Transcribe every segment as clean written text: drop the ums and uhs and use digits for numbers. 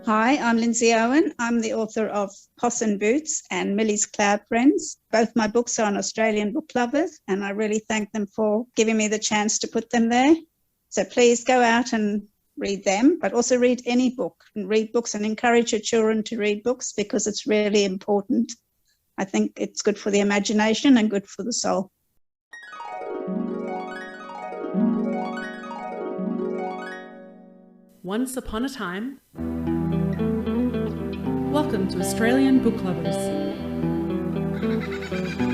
Hi, I'm Lindsay Owen. I'm the author of Poss and Boots and Millie's Cloud Friends. Both my books are on Australian book lovers, and I really thank them for giving me the chance to put them there. So please go out and read them, but also read any book and read books and encourage your children to read books because it's really important. I think it's good for the imagination and good for the soul. Once upon a time. Welcome to Australian Book Lovers,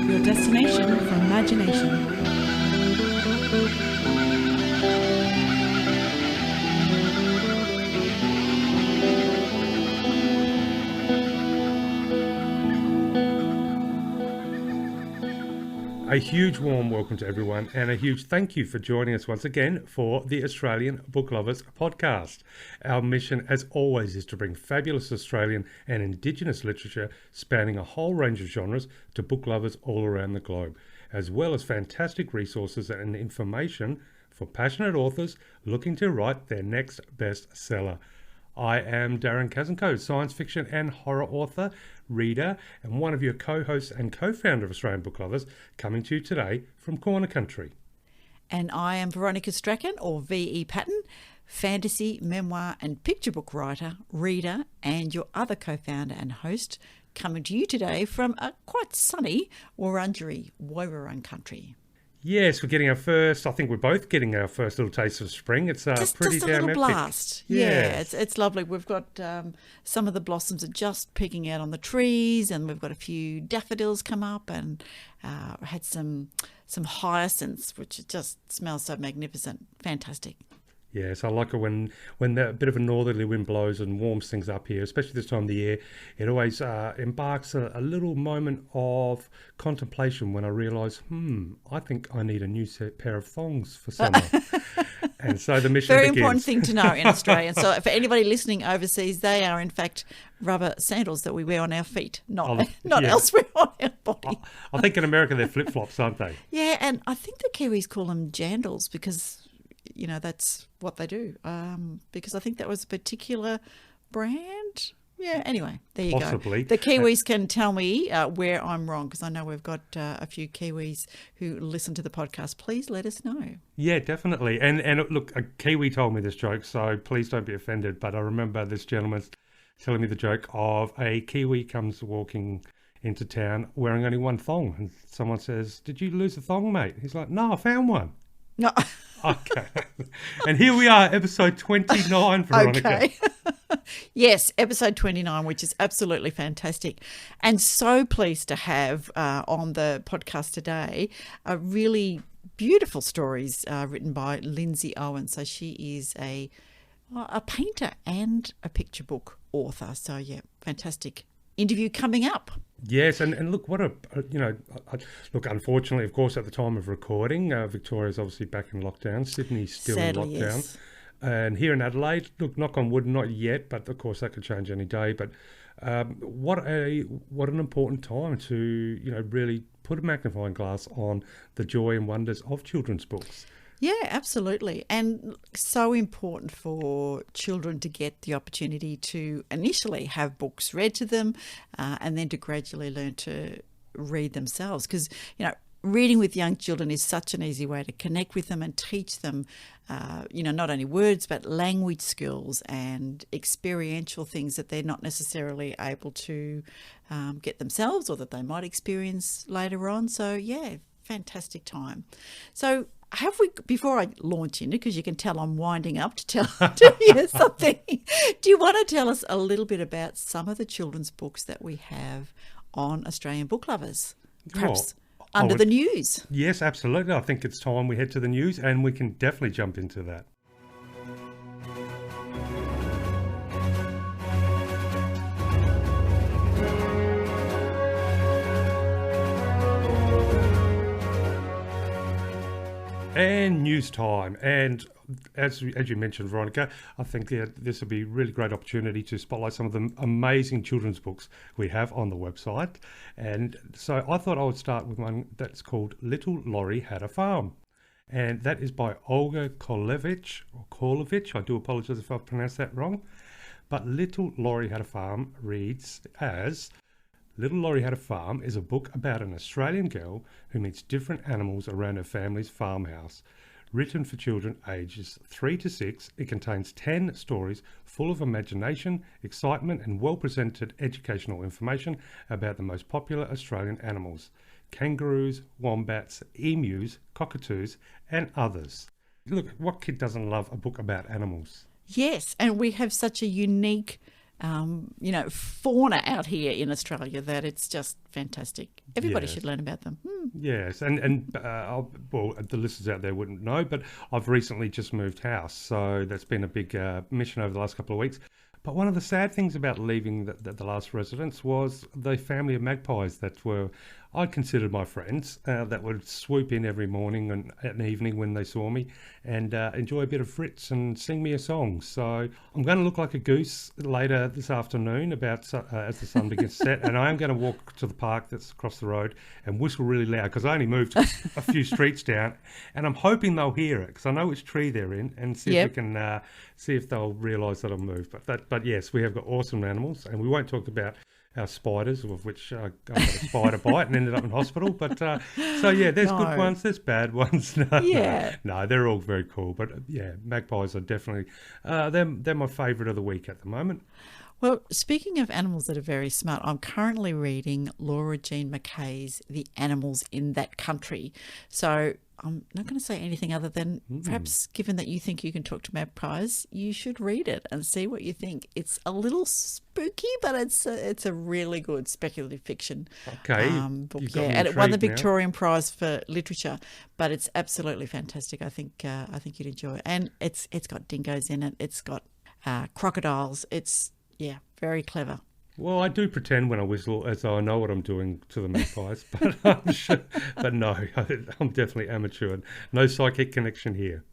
your destination for imagination. A huge warm welcome to everyone and a huge thank you for joining us once again for the Australian Book Lovers podcast. Our mission, as always, is to bring fabulous Australian and Indigenous literature spanning a whole range of genres to book lovers all around the globe, as well as fantastic resources and information for passionate authors looking to write their next bestseller. I am Darren Kazenko, science fiction and horror author, reader, and one of your co-hosts and co-founder of Australian Book Lovers, coming to you today from Corner Country. And I am Veronica Strachan, or V.E. Patton, fantasy, memoir and picture book writer, reader, and your other co-founder and host, coming to you today from a quite sunny Wurundjeri, Woiwurrung country. Yes, we're both getting our first little taste of spring. It's pretty just a damn little epic. blast. Yeah, it's lovely. We've got some of the blossoms are just peeking out on the trees, and we've got a few daffodils come up, and had some hyacinths, which just smells so magnificent. Fantastic. Yes, I like it when that bit of a northerly wind blows and warms things up here, especially this time of the year. It always embarks a little moment of contemplation when I realise, I think I need a new pair of thongs for summer. And so the mission Very begins. important thing to know in Australia. So for anybody listening overseas, they are in fact rubber sandals that we wear on our feet, not elsewhere on our body. I think in America they're flip-flops, aren't they? Yeah, and I think the Kiwis call them jandals because, you know, that's what they do. Because I think that was a particular brand. Yeah, anyway, there you Possibly. go. The Kiwis can tell me where I'm wrong, because I know we've got a few Kiwis who listen to the podcast. Please let us know. Yeah, definitely. And look, a Kiwi told me this joke, so please don't be offended. But I remember this gentleman telling me the joke of a Kiwi comes walking into town wearing only one thong. And someone says, "Did you lose a thong, mate?" He's like, "No, I found one." No. Okay. And here we are, episode 29, Veronica. Okay. Yes, episode 29, which is absolutely fantastic. And so pleased to have on the podcast today a really beautiful stories written by Lindsay Owen. So she is a painter and a picture book author. So, yeah, fantastic interview coming up. Yes, and look, look, unfortunately, of course, at the time of recording, Victoria's obviously back in lockdown, Sydney's still Sadly, in lockdown. Yes. And here in Adelaide, look, knock on wood, not yet, but of course that could change any day. But what an important time to, really put a magnifying glass on the joy and wonders of children's books. Yeah, absolutely. And so important for children to get the opportunity to initially have books read to them and then to gradually learn to read themselves. Because, reading with young children is such an easy way to connect with them and teach them, not only words, but language skills and experiential things that they're not necessarily able to get themselves or that they might experience later on. So, yeah, fantastic time. So, have we, before I launch into, because you can tell I'm winding up to you something, do you want to tell us a little bit about some of the children's books that we have on Australian Book Lovers? Perhaps under the news. Yes, absolutely. I think it's time we head to the news, and we can definitely jump into that. And news time. And as you mentioned, Veronica, I think this will be a really great opportunity to spotlight some of the amazing children's books we have on the website. And so I thought I would start with one that's called Little Laurie Had a Farm. And that is by Olga Kolovich. I do apologise if I pronounced that wrong. But Little Laurie Had a Farm reads as Little Laurie Had a Farm is a book about an Australian girl who meets different animals around her family's farmhouse. Written for children ages 3 to 6, it contains 10 stories full of imagination, excitement and well-presented educational information about the most popular Australian animals: kangaroos, wombats, emus, cockatoos and others. Look, what kid doesn't love a book about animals? Yes, and we have such a unique fauna out here in Australia that it's just fantastic. Everybody should learn about them. Yes, and the listeners out there wouldn't know, but I've recently just moved house, so that's been a big mission over the last couple of weeks. But one of the sad things about leaving the last residence was the family of magpies that were, I considered my friends, that would swoop in every morning and evening when they saw me and enjoy a bit of Fritz and sing me a song. So I'm going to look like a goose later this afternoon as the sun begins to set, and I am going to walk to the park that's across the road and whistle really loud because I only moved a few streets down, and I'm hoping they'll hear it because I know which tree they're in, and see if we can see if they'll realise that I've moved. But yes, we have got awesome animals, and we won't talk about our spiders, of which I got a spider bite and ended up in hospital. But there's good ones, there's bad ones. No, they're all very cool. But magpies are definitely they're my favourite of the week at the moment. Well, speaking of animals that are very smart, I'm currently reading Laura Jean Mckay's The Animals in That Country. So I'm not going to say anything other than perhaps, given that you think you can talk to magpies, you should read it and see what you think. It's a little spooky, but it's a really good speculative fiction book. And it won the Victorian Prize for Literature, but it's absolutely fantastic. I think you'd enjoy it. And it's got dingoes in it. It's got crocodiles. It's very clever. Well, I do pretend when I whistle as though I know what I'm doing to the magpies, but no, I'm definitely amateur. No psychic connection here.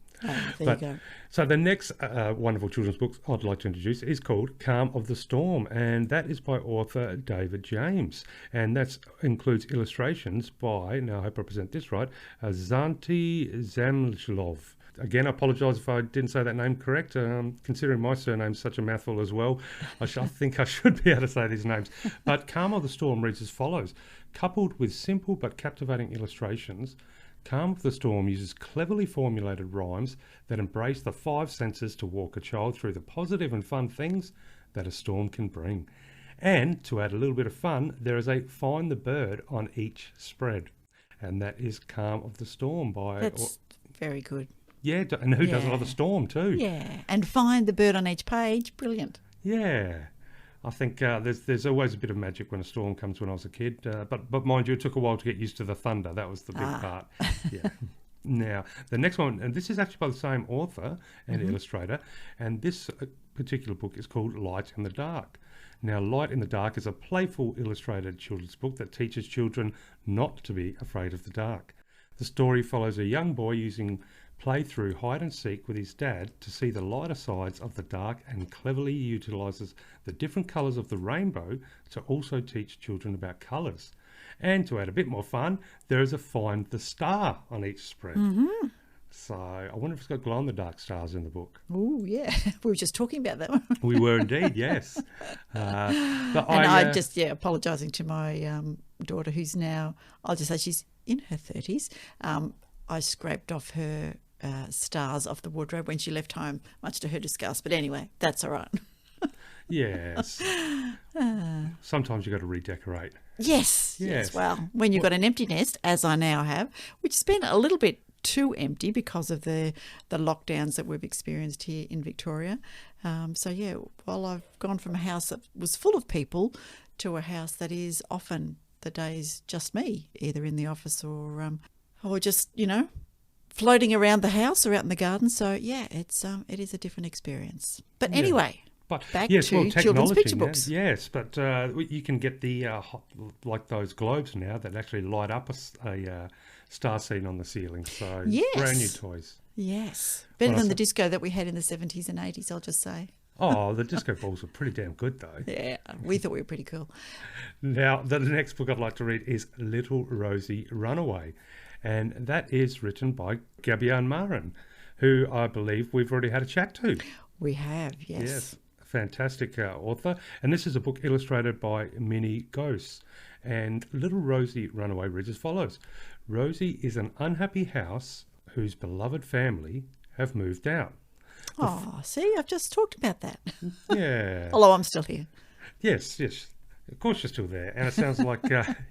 You go. So the next wonderful children's book I'd like to introduce is called Calm of the Storm, and that is by author David James, and that includes illustrations by, now I hope I present this right, Zanti Zamlov. Again, I apologise if I didn't say that name correct. Considering my surname's such a mouthful as well, I think I should be able to say these names. But Calm of the Storm reads as follows. Coupled with simple but captivating illustrations, Calm of the Storm uses cleverly formulated rhymes that embrace the 5 senses to walk a child through the positive and fun things that a storm can bring. And to add a little bit of fun, there is a Find the Bird on each spread. And that is Calm of the Storm by... That's very good. Yeah, and who doesn't love a storm too? Yeah, and find the bird on each page. Brilliant. Yeah. I think there's always a bit of magic when a storm comes when I was a kid. But mind you, it took a while to get used to the thunder. That was the big part. Yeah. Now, the next one, and this is actually by the same author and illustrator, and this particular book is called Light in the Dark. Now, Light in the Dark is a playful illustrated children's book that teaches children not to be afraid of the dark. The story follows a young boy using play through hide and seek with his dad to see the lighter sides of the dark, and cleverly utilises the different colours of the rainbow to also teach children about colours. And to add a bit more fun, there is a Find the Star on each spread. So I wonder if it's got glow-in-the-dark stars in the book. Oh, yeah. We were just talking about that one. We were indeed, yes. I just apologising to my daughter, who's now, I'll just say she's in her 30s. I scraped off her stars off the wardrobe when she left home, much to her disgust. But anyway, that's all right. Yes. Sometimes you've got to redecorate. Yes. Well, when you've got an empty nest, as I now have, which has been a little bit too empty because of the lockdowns that we've experienced here in Victoria. While I've gone from a house that was full of people to a house that is often the days just me, either in the office or just, floating around the house or out in the garden. So, it is a different experience. But anyway, back to children's picture books. Yes, but you can get the, like those globes now that actually light up a star scene on the ceiling. So, brand new toys. Yes. Better than the disco that we had in the 70s and 80s, I'll just say. Oh, the disco balls were pretty damn good, though. Yeah, we thought we were pretty cool. Now, the next book I'd like to read is Little Rosie, Runaway. And that is written by Gabiann Marin, who I believe we've already had a chat to. We have, yes. fantastic author. And this is a book illustrated by Minnie Ghost. And little Rosie Runaway reads as follows. Rosie is an unhappy house whose beloved family have moved out. Oh, see, I've just talked about that. Yeah. Although I'm still here. Yes. Of course you're still there. And it sounds like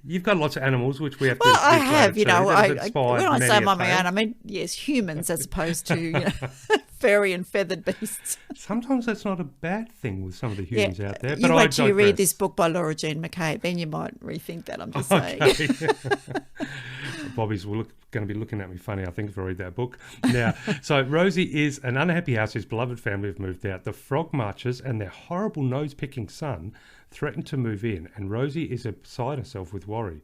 you've got lots of animals, which we have to... Well, I have, too. That has when inspired I many say a I'm on my tale. own, I mean, yes, humans as opposed to fairy and feathered beasts. Sometimes that's not a bad thing with some of the humans out there. But You I wait till you read digress. this book by Laura Jean Mckay, then you might rethink that, I'm just saying. Okay. Bobby's going to be looking at me funny, I think, if I read that book. Now, so Rosie is an unhappy house whose beloved family have moved out. The frog marchers and their horrible nose-picking son threaten to move in, and Rosie is beside herself with worry.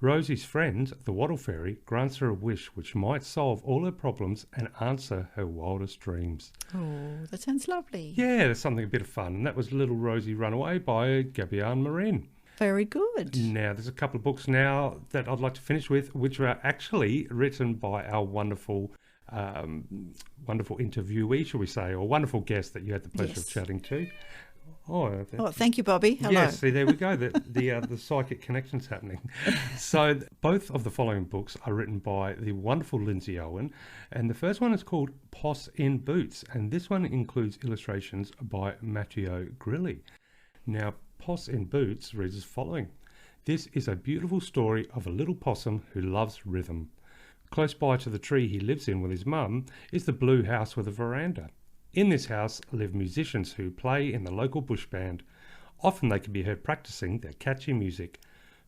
Rosie's friend, the Wattle Fairy, grants her a wish which might solve all her problems and answer her wildest dreams. Oh, that sounds lovely. Yeah, there's something a bit of fun. And that was Little Rosie Runaway by Gabiann Marin. Very good. Now, there's a couple of books now that I'd like to finish with, which are actually written by our wonderful interviewee, shall we say, or wonderful guest that you had the pleasure of chatting to. Oh, Thank you, Bobby. Hello. yes, see, there we go. The psychic connection's happening. So both of the following books are written by the wonderful Lindsay Owen, and the first one is called Puss in Boots, and this one includes illustrations by Matteo Grilli. Now, Puss in Boots reads as following. This is a beautiful story of a little possum who loves rhythm. Close by to the tree he lives in with his mum is the blue house with a veranda. In this house live musicians who play in the local bush band. Often they can be heard practicing their catchy music.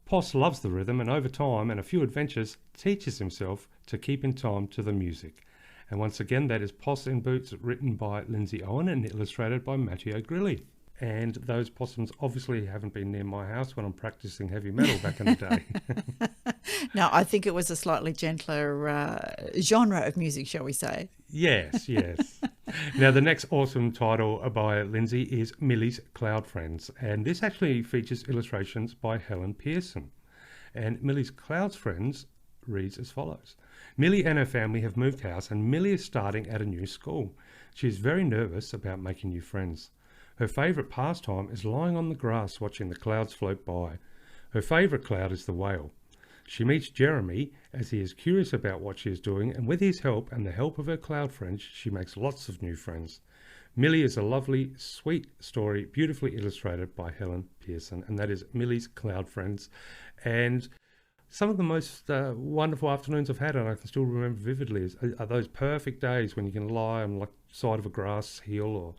Poss loves the rhythm and over time and a few adventures teaches himself to keep in time to the music. And once again, that is Puss in Boots, written by Lindsay Owen and illustrated by Matteo Grilli. And those possums obviously haven't been near my house when I'm practicing heavy metal back in the day. No, I think it was a slightly gentler genre of music, shall we say. Yes. Now, the next awesome title by Lindsay is Millie's Cloud Friends. And this actually features illustrations by Helen Pearson. And Millie's Cloud Friends reads as follows. Millie and her family have moved house and Millie is starting at a new school. She is very nervous about making new friends. Her favourite pastime is lying on the grass watching the clouds float by. Her favourite cloud is the whale. She meets Jeremy as he is curious about what she is doing, and with his help and the help of her cloud friends, she makes lots of new friends. Millie is a lovely, sweet story, beautifully illustrated by Helen Pearson, and that is Millie's Cloud Friends. And some of the most wonderful afternoons I've had, and I can still remember vividly, are those perfect days when you can lie on the side of a grass hill or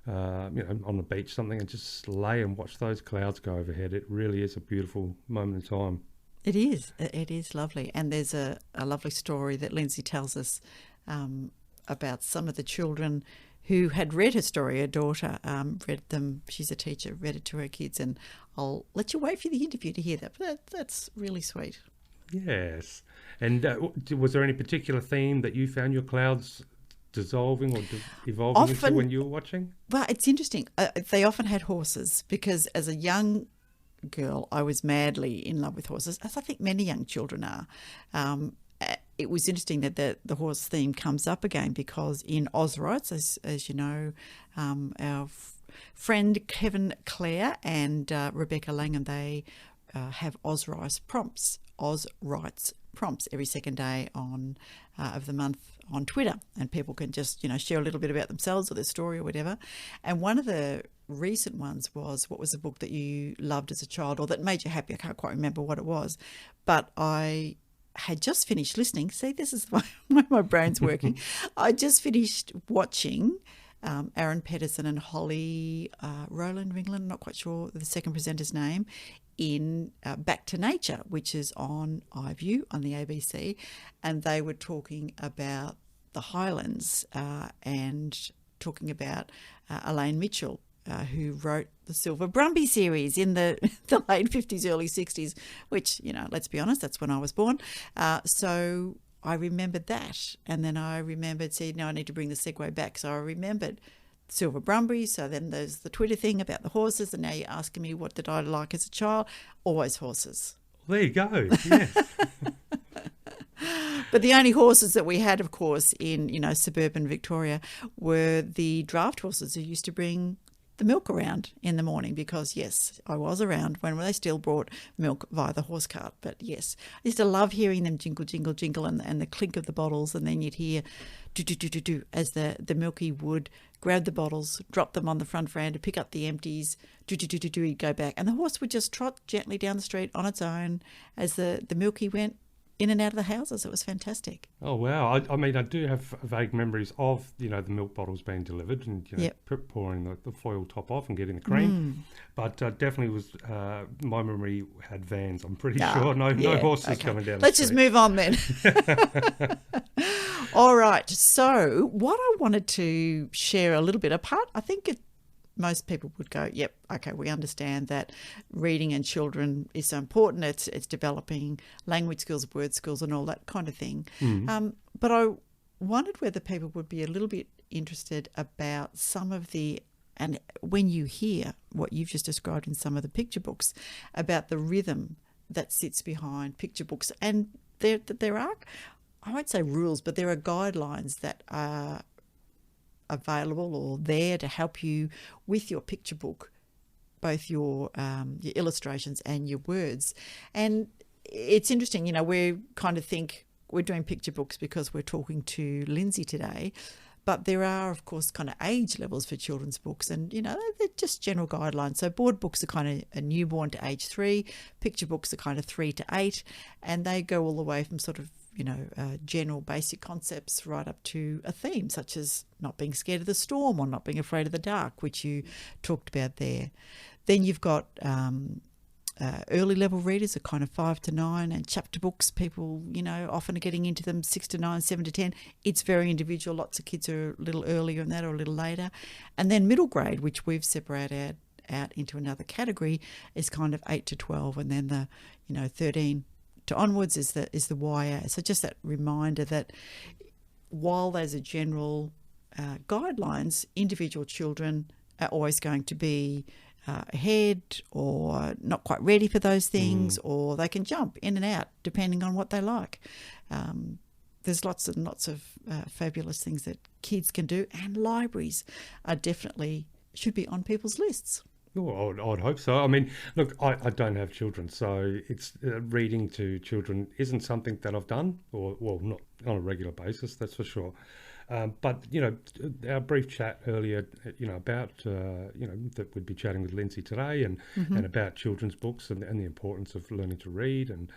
on the beach, something, and just lay and watch those clouds go overhead. It really is a beautiful moment in time. It is lovely. And there's a lovely story that Lindsay tells us about some of the children who had read her story. Her daughter read them. She's a teacher, read it to her kids. And I'll let you wait for the interview to hear that. But that's really sweet. Yes. And was there any particular theme that you found your clouds dissolving or evolving into when you were watching? Well, it's interesting. They often had horses because as a young girl, I was madly in love with horses, as I think many young children are. It was interesting that the horse theme comes up again because in Ozrights, as you know, our friend Kevin Clare and Rebecca Langham, they have Ozrights prompts every second day of the month on Twitter, and people can just share a little bit about themselves or their story or whatever. And one of the recent ones was, what was a book that you loved as a child or that made you happy? I can't quite remember what it was, but I had just finished listening. See, this is why my brain's working. I just finished watching Aaron Pedersen and Holly Rowland Ringland, not quite sure the second presenter's name, in Back to Nature, which is on iView on the ABC, and they were talking about the Highlands and talking about Elaine Mitchell, who wrote the Silver Brumby series in the late 50s, early 60s, which, let's be honest, that's when I was born. So I remembered that, and then I remembered, I need to bring the segue back, so I remembered Silver Brumby. So then there's the Twitter thing about the horses, and now you're asking me what did I like as a child? Always horses. There you go. Yes. But the only horses that we had, of course, in suburban Victoria were the draft horses who used to bring the milk around in the morning, because yes, I was around when they still brought milk via the horse cart. But yes, I used to love hearing them jingle, jingle, jingle, and the clink of the bottles, and then you'd hear do, do, do, do, do, as the Milky would grab the bottles, drop them on the front veranda, pick up the empties, do, do, do, do, do, he'd go back. And the horse would just trot gently down the street on its own as the Milky went in and out of the houses. It was fantastic. Oh, wow. I mean, I do have vague memories of, the milk bottles being delivered and, pouring the foil top off and getting the cream. But definitely was, my memory had vans, I'm pretty sure. No horses coming down Let's the street. just move on then. All right. So what I wanted to share a little bit apart, I think most people would go, yep, okay, we understand that reading in children is so important. It's developing language skills, word skills, and all that kind of thing. But I wondered whether people would be a little bit interested about some of and when you hear what you've just described in some of the picture books, about the rhythm that sits behind picture books. And there are, I won't say rules, but there are guidelines that are available or there to help you with your picture book, both your illustrations and your words. And it's interesting, we kind of think we're doing picture books because we're talking to Lindsay today, but there are, of course, kind of age levels for children's books, and they're just general guidelines. So board books are kind of a newborn to age 3, picture books are kind of 3 to 8, and they go all the way from sort of general basic concepts right up to a theme, such as not being scared of the storm or not being afraid of the dark, which you talked about there. Then you've got early level readers are kind of 5 to 9, and chapter books, people, often are getting into them 6 to 9, 7 to 10. It's very individual. Lots of kids are a little earlier in that or a little later. And then middle grade, which we've separated out into another category, is kind of 8 to 12, and then the 13 to onwards is the YA. So just that reminder that while there's a general guidelines, individual children are always going to be ahead or not quite ready for those things, or they can jump in and out depending on what they like. There's lots and lots of fabulous things that kids can do, and libraries are definitely should be on people's lists. Oh, I'd hope so. I mean, look, I don't have children, so it's reading to children isn't something that I've done, or not on a regular basis, that's for sure. But our brief chat earlier, about that we'd be chatting with Lindsay today, and about children's books and the importance of learning to read, and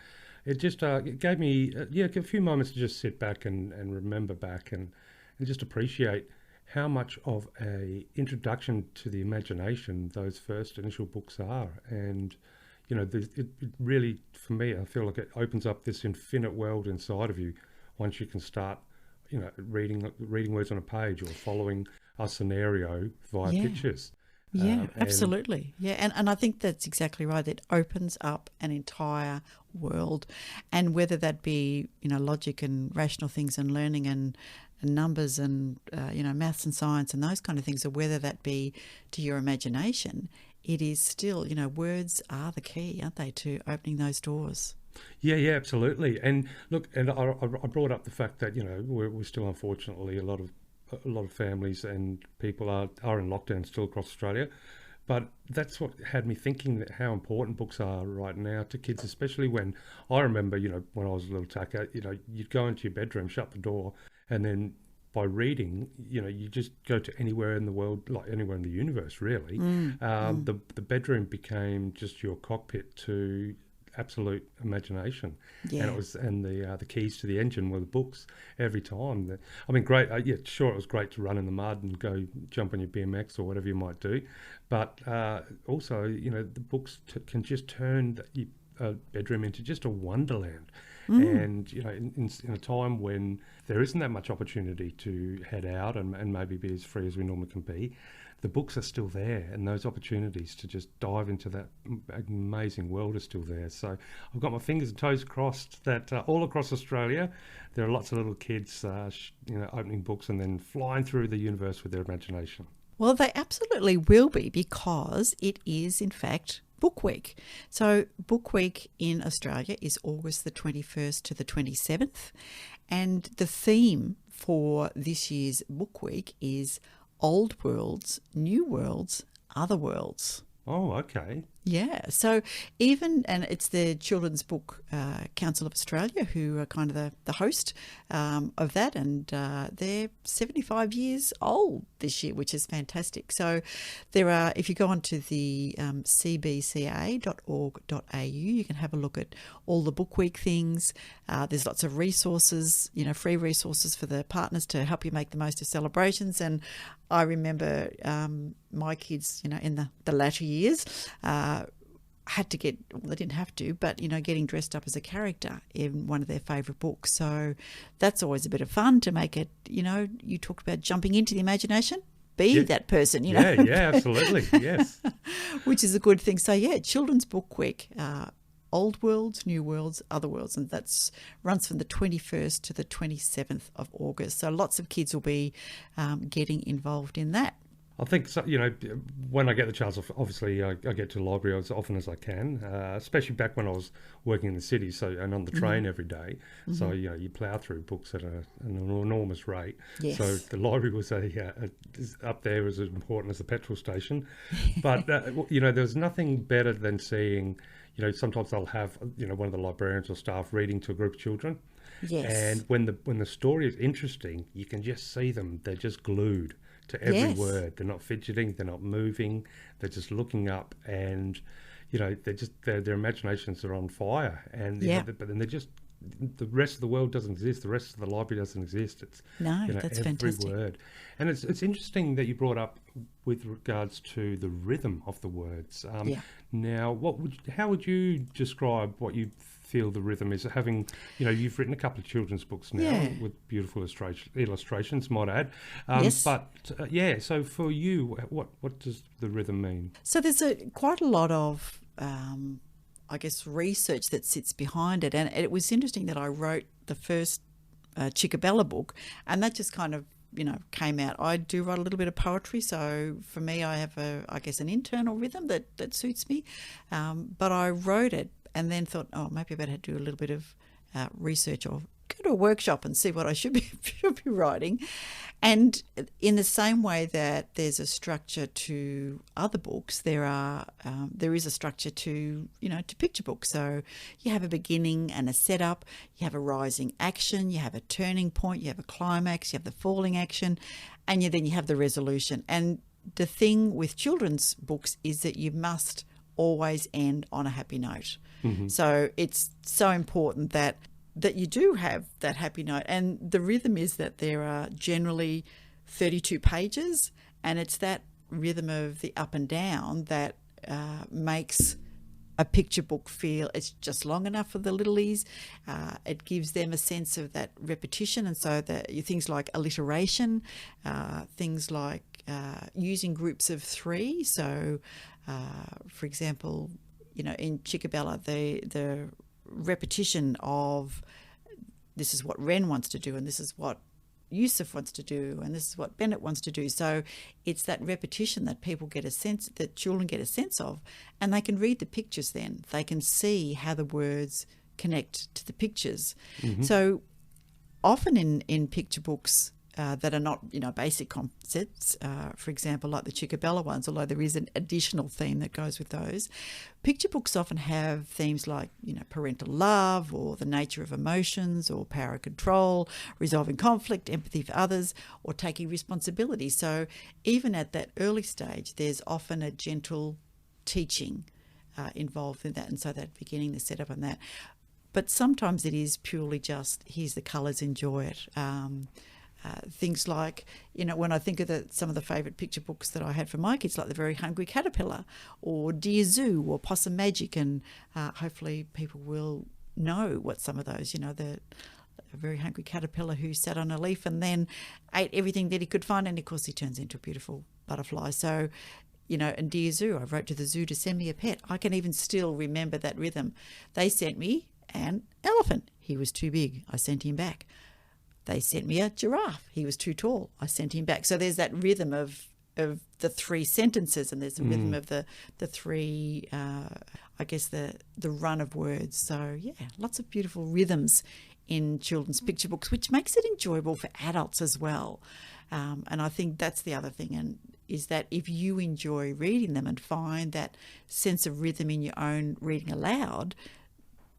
it just it gave me a few moments to just sit back and remember back and just appreciate how much of a introduction to the imagination those first initial books are. And it really, for me, I feel like it opens up this infinite world inside of you once you can start reading words on a page or following a scenario via pictures. Absolutely. And I think that's exactly right. It opens up an entire world, and whether that be logic and rational things and learning and numbers and maths and science and those kind of things, or whether that be to your imagination, it is still words are the key, aren't they, to opening those doors. Yeah, absolutely. And look, and I brought up the fact that we're still, unfortunately, a lot of families and people are in lockdown still across Australia. But that's what had me thinking that how important books are right now to kids, especially when I remember, when I was a little tacker, you'd go into your bedroom, shut the door, and then by reading, you just go to anywhere in the world, like anywhere in the universe, really. The bedroom became just your cockpit to absolute imagination, and the keys to the engine were the books every time. I mean, great. Sure, it was great to run in the mud and go jump on your BMX or whatever you might do, but also, the books can just turn a bedroom into just a wonderland. And in a time when there isn't that much opportunity to head out and maybe be as free as we normally can be, the books are still there, and those opportunities to just dive into that amazing world are still there. So I've got my fingers and toes crossed that all across Australia there are lots of little kids opening books and then flying through the universe with their imagination. Well, they absolutely will be, because it is in fact Book Week. So Book Week in Australia is August the 21st to the 27th, and the theme for this year's Book Week is Old Worlds, New Worlds, other worlds. Oh, okay. Yeah, so and it's the Children's Book Council of Australia who are kind of the host of that, and they're 75 years old this year, which is fantastic. So there are, if you go onto the cbca.org.au, you can have a look at all the Book Week things. There's lots of resources, free resources for the partners to help you make the most of celebrations. And I remember my kids, in the latter years, had to they didn't have to, but, getting dressed up as a character in one of their favourite books. So that's always a bit of fun to make it, you talked about jumping into the imagination. Be that person, Yeah, absolutely, yes. Which is a good thing. So, Children's Book Week, Old Worlds, New Worlds, Other Worlds, and that's runs from the 21st to the 27th of August. So lots of kids will be getting involved in that. I think, so, when I get the chance, obviously I get to the library as often as I can, especially back when I was working in the city and on the train every day. Mm-hmm. So, you plough through books at an enormous rate. Yes. So the library was up there as important as the petrol station. But, there's nothing better than seeing, sometimes they'll have, one of the librarians or staff reading to a group of children. Yes. And when the story is interesting, you can just see them. They're just glued to every word. They're not fidgeting, they're not moving, they're just looking up, and their imaginations are on fire, and but then they're just, the rest of the world doesn't exist, the rest of the library doesn't exist. It's that's every fantastic word. And it's interesting that you brought up with regards to the rhythm of the words. Now, how would you describe what you feel the rhythm is? Having, you've written a couple of children's books now with beautiful illustrations, might add. Yes. But so for you, what does the rhythm mean? So there's quite a lot of, research that sits behind it. And it was interesting that I wrote the first Chickabella book, and that just kind of, came out. I do write a little bit of poetry, so for me, I have an internal rhythm that suits me. But I wrote it and then thought, maybe I better do a little bit of research or go to a workshop and see what I should be writing. And in the same way that there's a structure to other books, there is a structure to picture books. So you have a beginning and a setup, you have a rising action, you have a turning point, you have a climax, you have the falling action, and then you have the resolution. And the thing with children's books is that you must always end on a happy note. Mm-hmm. So it's so important that you do have that happy note. And the rhythm is that there are generally 32 pages, and it's that rhythm of the up and down that makes a picture book feel it's just long enough for the littlies. It gives them a sense of that repetition, and so that things like alliteration, things like using groups of three. So, for example, in Chickabella, the repetition of this is what Wren wants to do, and this is what Yusuf wants to do, and this is what Bennett wants to do. So it's that repetition that children get a sense of, and they can read the pictures then. They can see how the words connect to the pictures. Mm-hmm. So often in picture books that are not, basic concepts, for example, like the Chickabella ones, although there is an additional theme that goes with those, picture books often have themes like, parental love, or the nature of emotions, or power and control, resolving conflict, empathy for others, or taking responsibility. So even at that early stage, there's often a gentle teaching involved in that, and so that beginning, the setup and that. But sometimes it is purely just, here's the colours, enjoy it. Things like, when I think of some of the favourite picture books that I had for my kids, like The Very Hungry Caterpillar or Dear Zoo or Possum Magic, and hopefully people will know what some of those, the Very Hungry Caterpillar who sat on a leaf and then ate everything that he could find, and of course he turns into a beautiful butterfly. So, in Dear Zoo, I wrote to the zoo to send me a pet. I can even still remember that rhythm. They sent me an elephant. He was too big. I sent him back. They sent me a giraffe. He was too tall. I sent him back. So there's that rhythm of the three sentences, and there's the rhythm of the three, the run of words. So, lots of beautiful rhythms in children's picture books, which makes it enjoyable for adults as well. And I think that's the other thing. And is that if you enjoy reading them and find that sense of rhythm in your own reading aloud,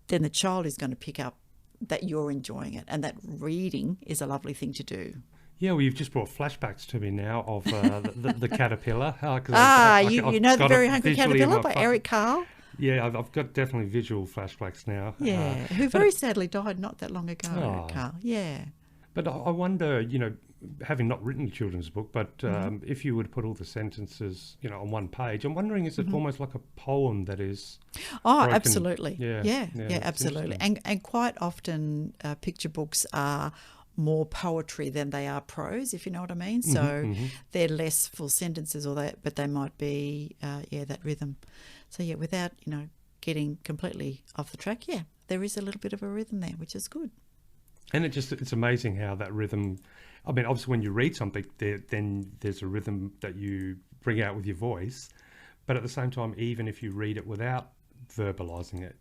then the child is going to pick up that you're enjoying it, and that reading is a lovely thing to do. Yeah, well, you've just brought flashbacks to me now of the caterpillar. You know The Very Hungry Caterpillar by Eric Carle? Yeah, I've got definitely visual flashbacks now. Yeah, who very sadly died not that long ago, Oh. Eric Carle. Yeah. But I wonder, having not written a children's book, but if you were to put all the sentences, on one page, I'm wondering, is it almost like a poem that is... Oh, absolutely. Yeah, Absolutely. And quite often picture books are more poetry than they are prose, if you know what I mean. So they're less full sentences, but they might be, that rhythm. So, without, getting completely off the track, there is a little bit of a rhythm there, which is good. And it's amazing how that rhythm, I mean, obviously when you read something, then there's a rhythm that you bring out with your voice. But at the same time, even if you read it without verbalising it,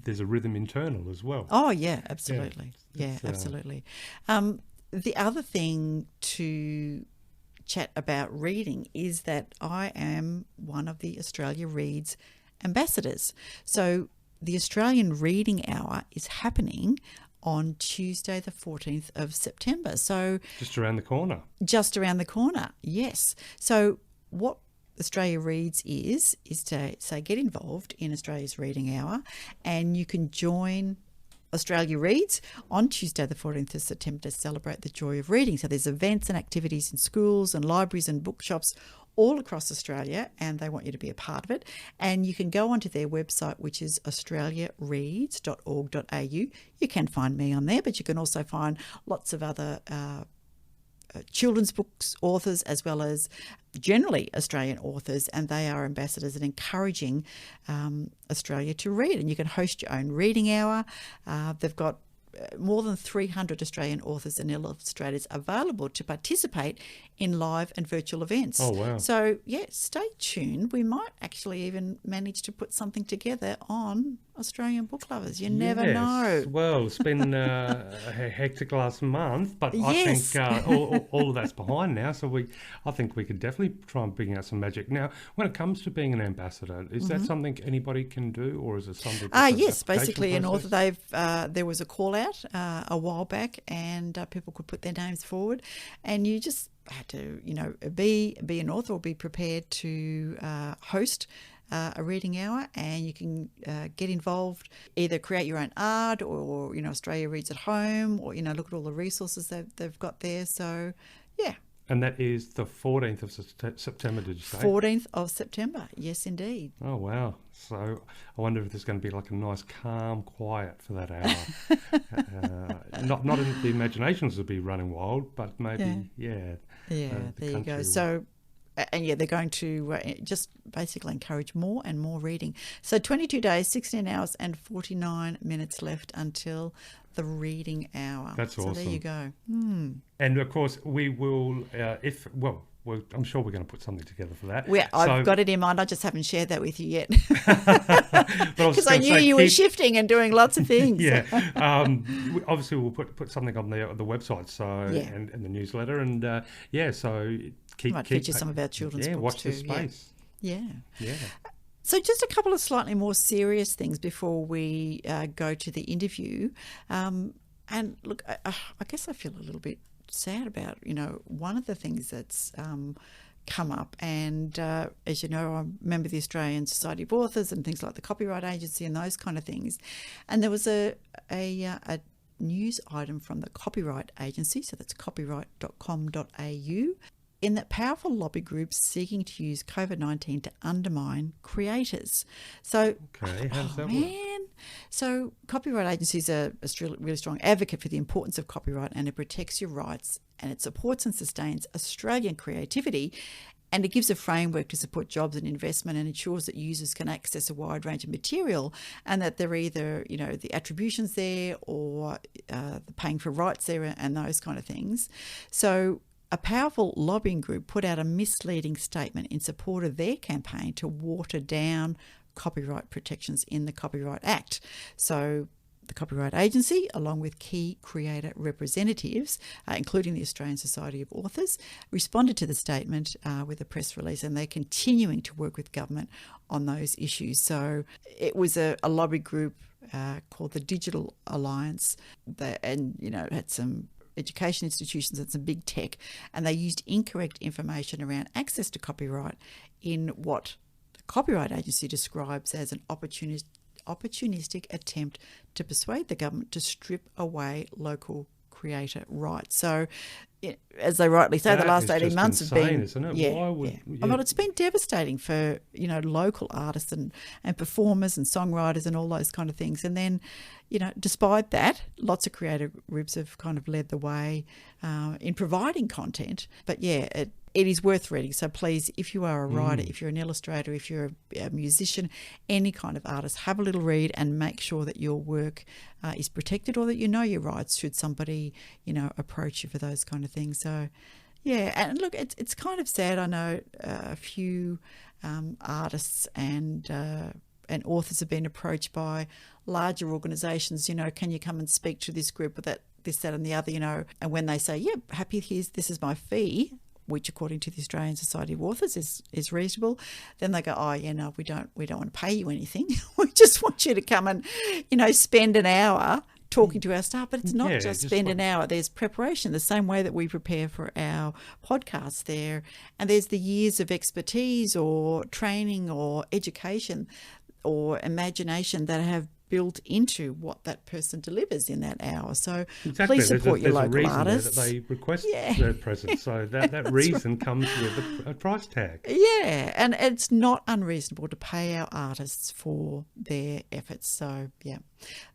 there's a rhythm internal as well. Oh, yeah, absolutely. Absolutely. The other thing to chat about reading is that I am one of the Australia Reads ambassadors. So the Australian Reading Hour is happening on Tuesday the 14th of September. So just around the corner. Just around the corner, yes. So what Australia Reads is to say get involved in Australia's Reading Hour, and you can join Australia Reads on Tuesday the 14th of September to celebrate the joy of reading. So there's events and activities in schools and libraries and bookshops all across Australia, and they want you to be a part of it. And you can go onto their website, which is australiareads.org.au. You can find me on there, but you can also find lots of other children's books authors, as well as generally Australian authors, and they are ambassadors and encouraging Australia to read. And you can host your own reading hour. They've got more than 300 Australian authors and illustrators available to participate in live and virtual events. Oh, wow. So, stay tuned. We might actually even manage to put something together on Australian Book Lovers. You never know. Well, it's been a hectic last month, but Yes. I think all of that's behind now. So I think we could definitely try and bring out some magic. Now, when it comes to being an ambassador, is that something anybody can do, or is it something? Yes, basically an author. There was a call out a while back, and people could put their names forward, and you just had to, be an author or be prepared to host a reading hour, and you can get involved, either create your own art or Australia Reads at home, or look at all the resources they've got there. So And that is the 14th of September, did you say? 14th of September, yes indeed. Oh, wow. So I wonder if there's going to be like a nice calm quiet for that hour. Not in the imaginations will be running wild, but maybe, there you go. So, and they're going to just basically encourage more and more reading. So 22 days, 16 hours and 49 minutes left until the reading hour. That's awesome. So there you go. And of course, we will, I'm sure we're going to put something together for that. I've got it in mind. I just haven't shared that with you yet. Because I knew you were shifting and doing lots of things. Obviously, we'll put something on the website, and the newsletter, and so might feature some of our children's books watch too. this space. Yeah. So just a couple of slightly more serious things before we go to the interview. And look, I guess I feel a little bit sad about, one of the things that's come up. And as you know, I'm a member of the Australian Society of Authors and things like the Copyright Agency and those kind of things. And there was a news item from the Copyright Agency, so that's copyright.com.au, in that powerful lobby groups seeking to use COVID-19 to undermine creators. So, okay, how does that work? So Copyright Agency is a really strong advocate for the importance of copyright, and it protects your rights, and it supports and sustains Australian creativity, and it gives a framework to support jobs and investment, and ensures that users can access a wide range of material, and that they're either, the attribution's there or the paying for rights there and those kind of things. So a powerful lobbying group put out a misleading statement in support of their campaign to water down copyright protections in the Copyright Act. So the Copyright Agency, along with key creator representatives, including the Australian Society of Authors, responded to the statement with a press release, and they're continuing to work with government on those issues. So it was a lobby group called the Digital Alliance, and had some education institutions and some big tech, and they used incorrect information around access to copyright in what the Copyright Agency describes as an opportunistic attempt to persuade the government to strip away local creator rights. So, as they rightly say, the last 18 months have been, isn't it? yeah, Why would, yeah. Well, it's been devastating for local artists and performers and songwriters and all those kind of things. And then, despite that, lots of creator groups have kind of led the way in providing content. But yeah, it is worth reading. So please, if you are a writer, if you're an illustrator, if you're a musician, any kind of artist, have a little read and make sure that your work is protected, or that you know your rights should somebody, approach you for those kind of things. So, yeah, and look, it's kind of sad. I know a few artists and authors have been approached by larger organisations. Can you come and speak to this group or that, this, that, and the other? And when they say, "Yeah, happy. This is my fee," which according to the Australian Society of Authors is reasonable, then they go, "Oh yeah, no, we don't want to pay you anything. We just want you to come and, spend an hour talking to our staff." But it's not just spend an hour. There's preparation, the same way that we prepare for our podcasts there. And there's the years of expertise or training or education or imagination that have built into what that person delivers in that hour. So exactly. Please support your local reason artists. That they request their presence. So that reason right. comes with a price tag. Yeah, and it's not unreasonable to pay our artists for their efforts. So yeah,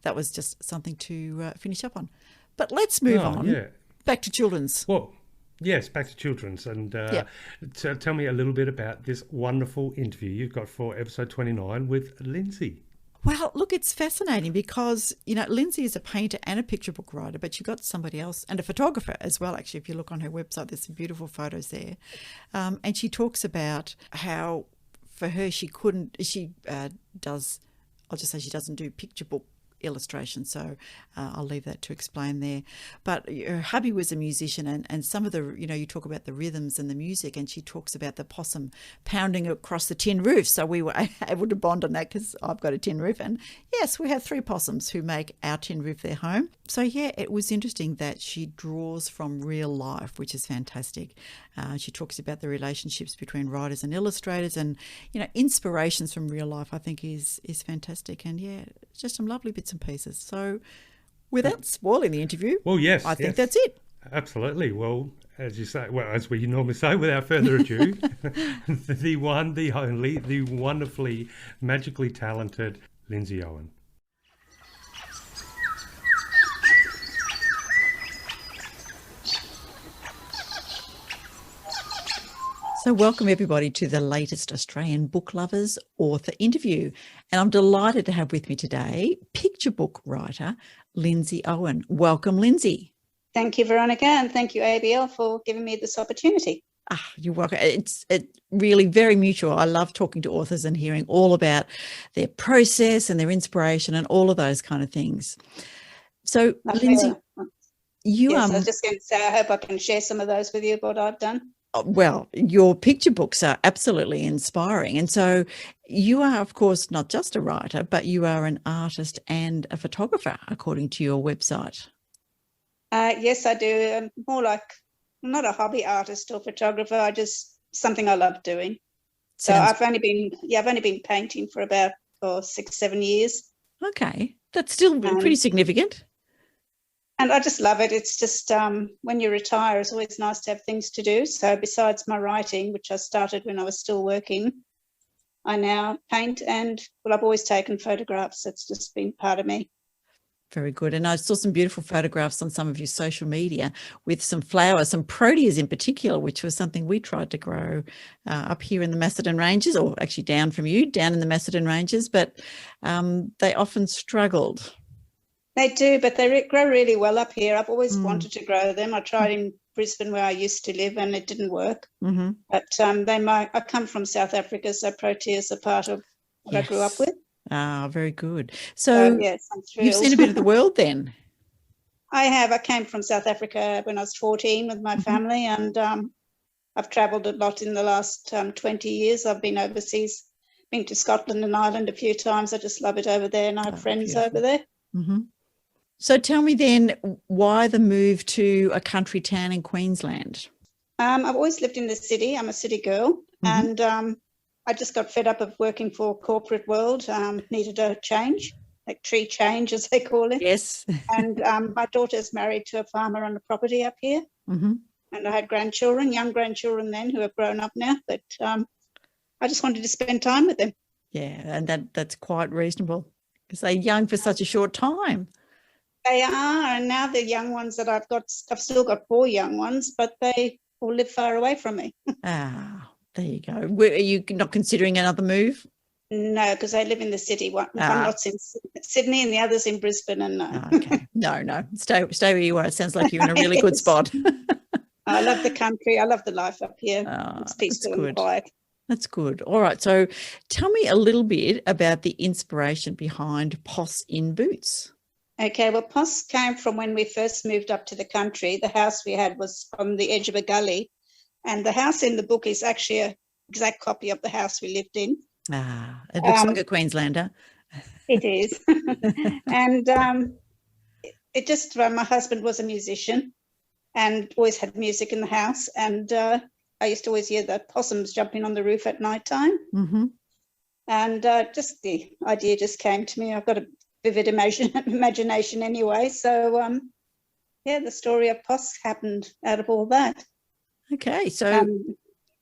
that was just something to finish up on. But let's move on. Yeah. Back to children's. Well, yes, back to children's. And so tell me a little bit about this wonderful interview you've got for episode 29 with Lindsay. Well, look, it's fascinating because, Lindsay is a painter and a picture book writer, but you've got somebody else, and a photographer as well, actually. If you look on her website, there's some beautiful photos there. And she talks about how, for her, she doesn't do picture book illustration, so I'll leave that to explain there. But her hubby was a musician, and some of the, you talk about the rhythms and the music, and she talks about the possum pounding across the tin roof. So we were able to bond on that because I've got a tin roof, and yes, we have 3 possums who make our tin roof their home. So yeah, it was interesting that she draws from real life, which is fantastic. She talks about the relationships between writers and illustrators, and inspirations from real life. I think is fantastic, and yeah, just some lovely bits and pieces. So, without spoiling the interview, well, yes, I think that's it. Absolutely. Well, as you say, as we normally say, without further ado, the one, the only, the wonderfully, magically talented Lindsay Owen. So welcome everybody to the latest Australian Book Lovers author interview. And I'm delighted to have with me today picture book writer Lindsay Owen. Welcome, Lindsay. Thank you, Veronica, and thank you, ABL, for giving me this opportunity. You're welcome. It's really very mutual. I love talking to authors and hearing all about their process and their inspiration and all of those kind of things. So, Lindsay, I was just going to say, I hope I can share some of those with you, what I've done. Well, your picture books are absolutely inspiring. And so you are, of course, not just a writer, but you are an artist and a photographer, according to your website. Yes, I do. I'm more like, I'm not a hobby artist or photographer. Something I love doing. So I've only been painting for about 6-7 years. Okay. That's still pretty significant. And I just love it. It's just when you retire, it's always nice to have things to do. So besides my writing, which I started when I was still working, I now paint and, I've always taken photographs. It's just been part of me. Very good. And I saw some beautiful photographs on some of your social media with some flowers, some proteas in particular, which was something we tried to grow up here in the Macedon Ranges, or actually down from you, down in the Macedon Ranges, but they often struggled. They do, but they grow really well up here. I've always wanted to grow them. I tried in Brisbane where I used to live and it didn't work. But I come from South Africa, so proteas are part of what I grew up with. Ah, very good. So, So yes, I'm you've thrilled. seen a bit of the world then. I have. I came from South Africa when I was 14 with my family, and I've travelled a lot in the last 20 years. I've been overseas, been to Scotland and Ireland a few times. I just love it over there, and I have friends Beautiful. over there. Mm-hmm. So tell me then, why the move to a country town in Queensland? I've always lived in the city. I'm a city girl, and I just got fed up of working for corporate world. Needed a change, like tree change, as they call it. Yes. And my daughter's married to a farmer on the property up here. Mm-hmm. And I had grandchildren, young grandchildren then, who have grown up now. But I just wanted to spend time with them. Yeah, and that's quite reasonable because they're young for such a short time. They are, and now the young ones that I've still got 4 young ones, but they all live far away from me. Ah, there you go. Are you not considering another move? No, because they live in the city. One lot's in Sydney and the other's in Brisbane. And Okay, no, stay where you are. It sounds like you're in a really good spot. I love the country. I love the life up here. It's peaceful and quiet. That's good. All right. So tell me a little bit about the inspiration behind Poss in Boots. Okay, well, Poss came from when we first moved up to the country. The house we had was on the edge of a gully, and the house in the book is actually an exact copy of the house we lived in. Ah, it looks like a Queenslander. It is. And it just, my husband was a musician and always had music in the house, and I used to always hear the possums jumping on the roof at night time. Mm-hmm. And just the idea just came to me. I've got a vivid imagination anyway. So, the story of Poss happened out of all that. Okay, so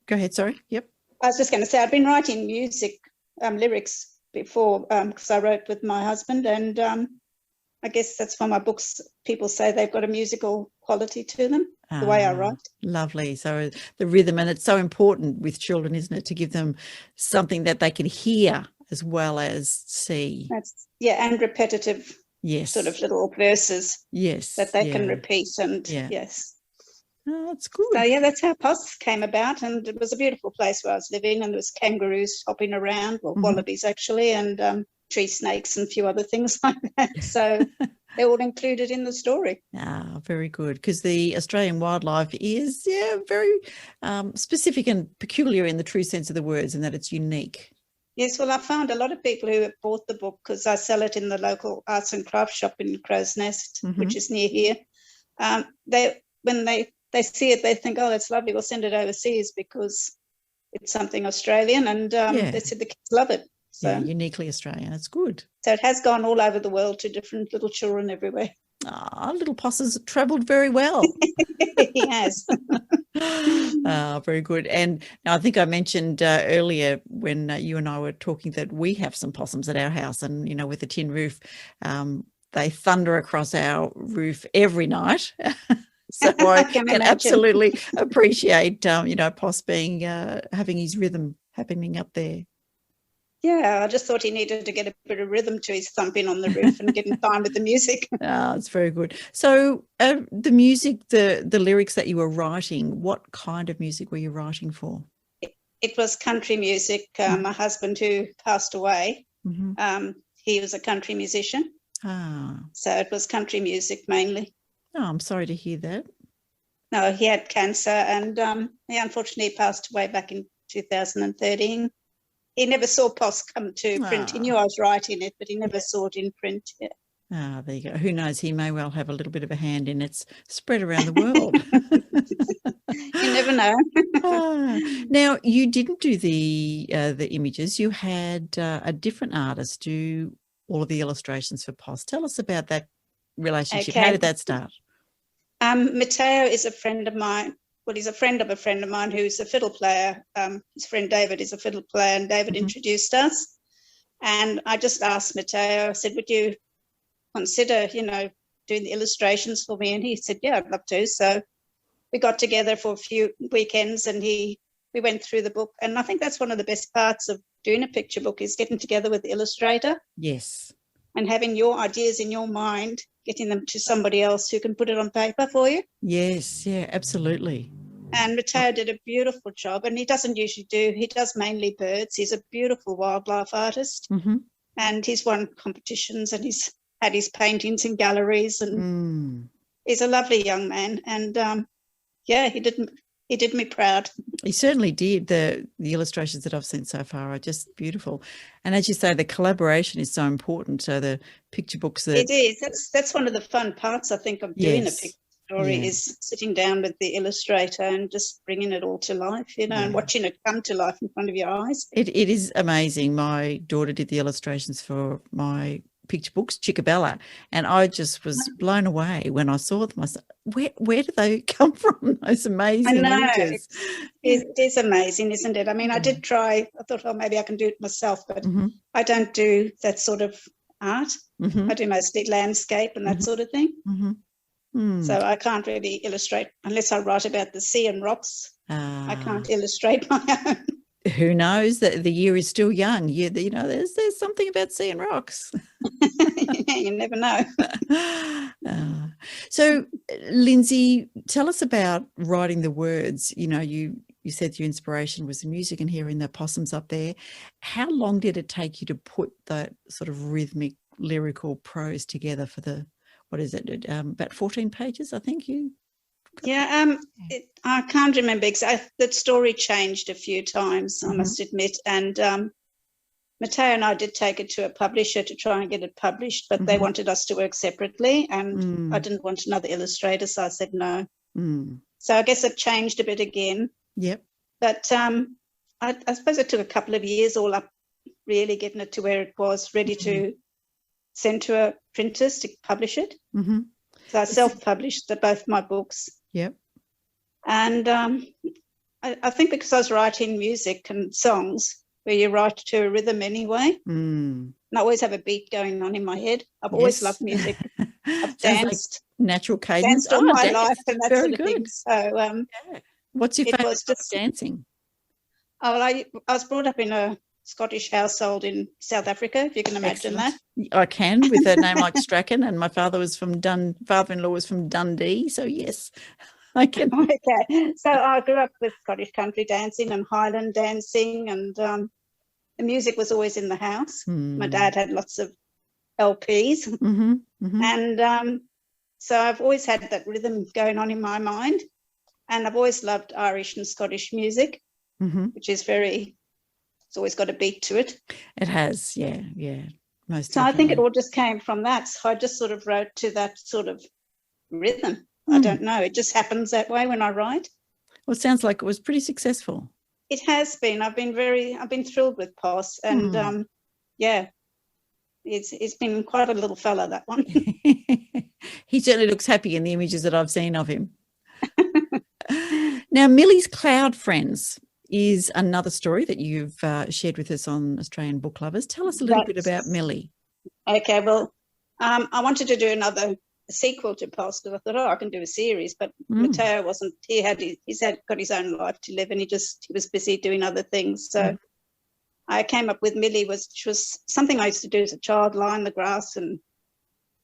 go ahead. Sorry. Yep. I was just going to say, I've been writing music, lyrics before, because I wrote with my husband, and I guess that's why my books, people say they've got a musical quality to them, the way I write. Lovely. So the rhythm, and it's so important with children, isn't it, to give them something that they can hear as well as see. And repetitive, sort of little verses, that they can repeat, and yes. Oh, that's good. So that's how Poss came about, and it was a beautiful place where I was living, and there was kangaroos hopping around, wallabies actually, and tree snakes and a few other things like that. So they're all included in the story. Ah, very good. Because the Australian wildlife is very specific and peculiar in the true sense of the words, and that it's unique. Yes, well, I found a lot of people who have bought the book, because I sell it in the local arts and crafts shop in Crow's Nest, which is near here. When they see it, they think, oh, that's lovely, we'll send it overseas because it's something Australian, and they said the kids love it. So, uniquely Australian. That's good. So it has gone all over the world to different little children everywhere. Ah, little Poss has travelled very well. He has. Very good. And now I think I mentioned earlier when you and I were talking that we have some possums at our house, and, you know, with a tin roof, they thunder across our roof every night. So I can absolutely appreciate, Poss being having his rhythm happening up there. Yeah, I just thought he needed to get a bit of rhythm to his thumping on the roof and get in time with the music. It's very good. So the music, the lyrics that you were writing, what kind of music were you writing for? It was country music. My husband, who passed away, he was a country musician. So it was country music mainly. Oh, I'm sorry to hear that. No, he had cancer, and he unfortunately passed away back in 2013. He never saw Poss come to print. He knew I was writing it, but he never saw it in print. Yeah. There you go. Who knows? He may well have a little bit of a hand in its spread around the world. You never know. Now, you didn't do the images. You had a different artist do all of the illustrations for Poss. Tell us about that relationship. How did that start? Mckay is a friend of mine. Well, he's a friend of a friend of mine who's a fiddle player. His friend David is a fiddle player, and David introduced us. And I just asked Mckay, I said, would you consider, doing the illustrations for me? And he said, yeah, I'd love to. So we got together for a few weekends, and we went through the book. And I think that's one of the best parts of doing a picture book, is getting together with the illustrator. Yes. And having your ideas in your mind, getting them to somebody else who can put it on paper for you. Yes, yeah, absolutely. And Mckay did a beautiful job, and he doesn't usually he does mainly birds. He's a beautiful wildlife artist. and he's won competitions, and he's had his paintings in galleries, and he's a lovely young man. And he did me proud. He certainly did. The illustrations that I've seen so far are just beautiful. And as you say, the collaboration is so important. So the picture books that... It is. That's one of the fun parts, I think, of doing a picture story is sitting down with the illustrator and just bringing it all to life, and watching it come to life in front of your eyes. It is amazing. My daughter did the illustrations for my picture books, Chickabella, and I just was blown away when I saw them. I said, where do they come from, those amazing images? It is amazing, isn't it? I mean, I did try. I thought, maybe I can do it myself, but I don't do that sort of art. I do mostly landscape and that sort of thing. So I can't really illustrate unless I write about the sea and rocks. I can't illustrate my own. Who knows? That the year is still young. There's something about sea and rocks. You never know. So, Lindsay, tell us about writing the words. You said your inspiration was the music and hearing the possums up there. How long did it take you to put that sort of rhythmic, lyrical prose together for the, what is it, about 14 pages, I think you... Yeah, I can't remember exactly. The story changed a few times, I must admit. And Mckay and I did take it to a publisher to try and get it published, but they wanted us to work separately, and I didn't want another illustrator, so I said no. So I guess it changed a bit again. Yep. But I suppose it took a couple of years all up, really getting it to where it was ready to send to a printers to publish it. So I self-published both my books. Yep. And I think because I was writing music and songs where you write to a rhythm anyway, and I always have a beat going on in my head. I've always loved music. I've danced. Like natural cadence. Danced all my life and that sort of thing. So, what's your favourite dancing? Oh, well, I was brought up in a Scottish household in South Africa, if you can imagine that. I can, with a name like Strachan, and my father-in-law was from Dundee, so yes, I can. Okay, so I grew up with Scottish country dancing and Highland dancing, and the music was always in the house. My dad had lots of LPs, and so I've always had that rhythm going on in my mind, and I've always loved Irish and Scottish music, which is it's always got a beat to it. It has, yeah. Most so definitely. I think it all just came from that. So I just sort of wrote to that sort of rhythm. I don't know. It just happens that way when I write. Well, it sounds like it was pretty successful. It has been. I've been thrilled with Poss, and it's been quite a little fella, that one. He certainly looks happy in the images that I've seen of him. Now, Millie's Cloud Friends is another story that you've shared with us on Australian Book Lovers. Tell us a little bit about Millie. Okay, well, I wanted to do another sequel to Poss because I thought, I can do a series, but Matteo wasn't. He's got his own life to live, and he was busy doing other things. So I came up with Millie, which was something I used to do as a child, lie in the grass and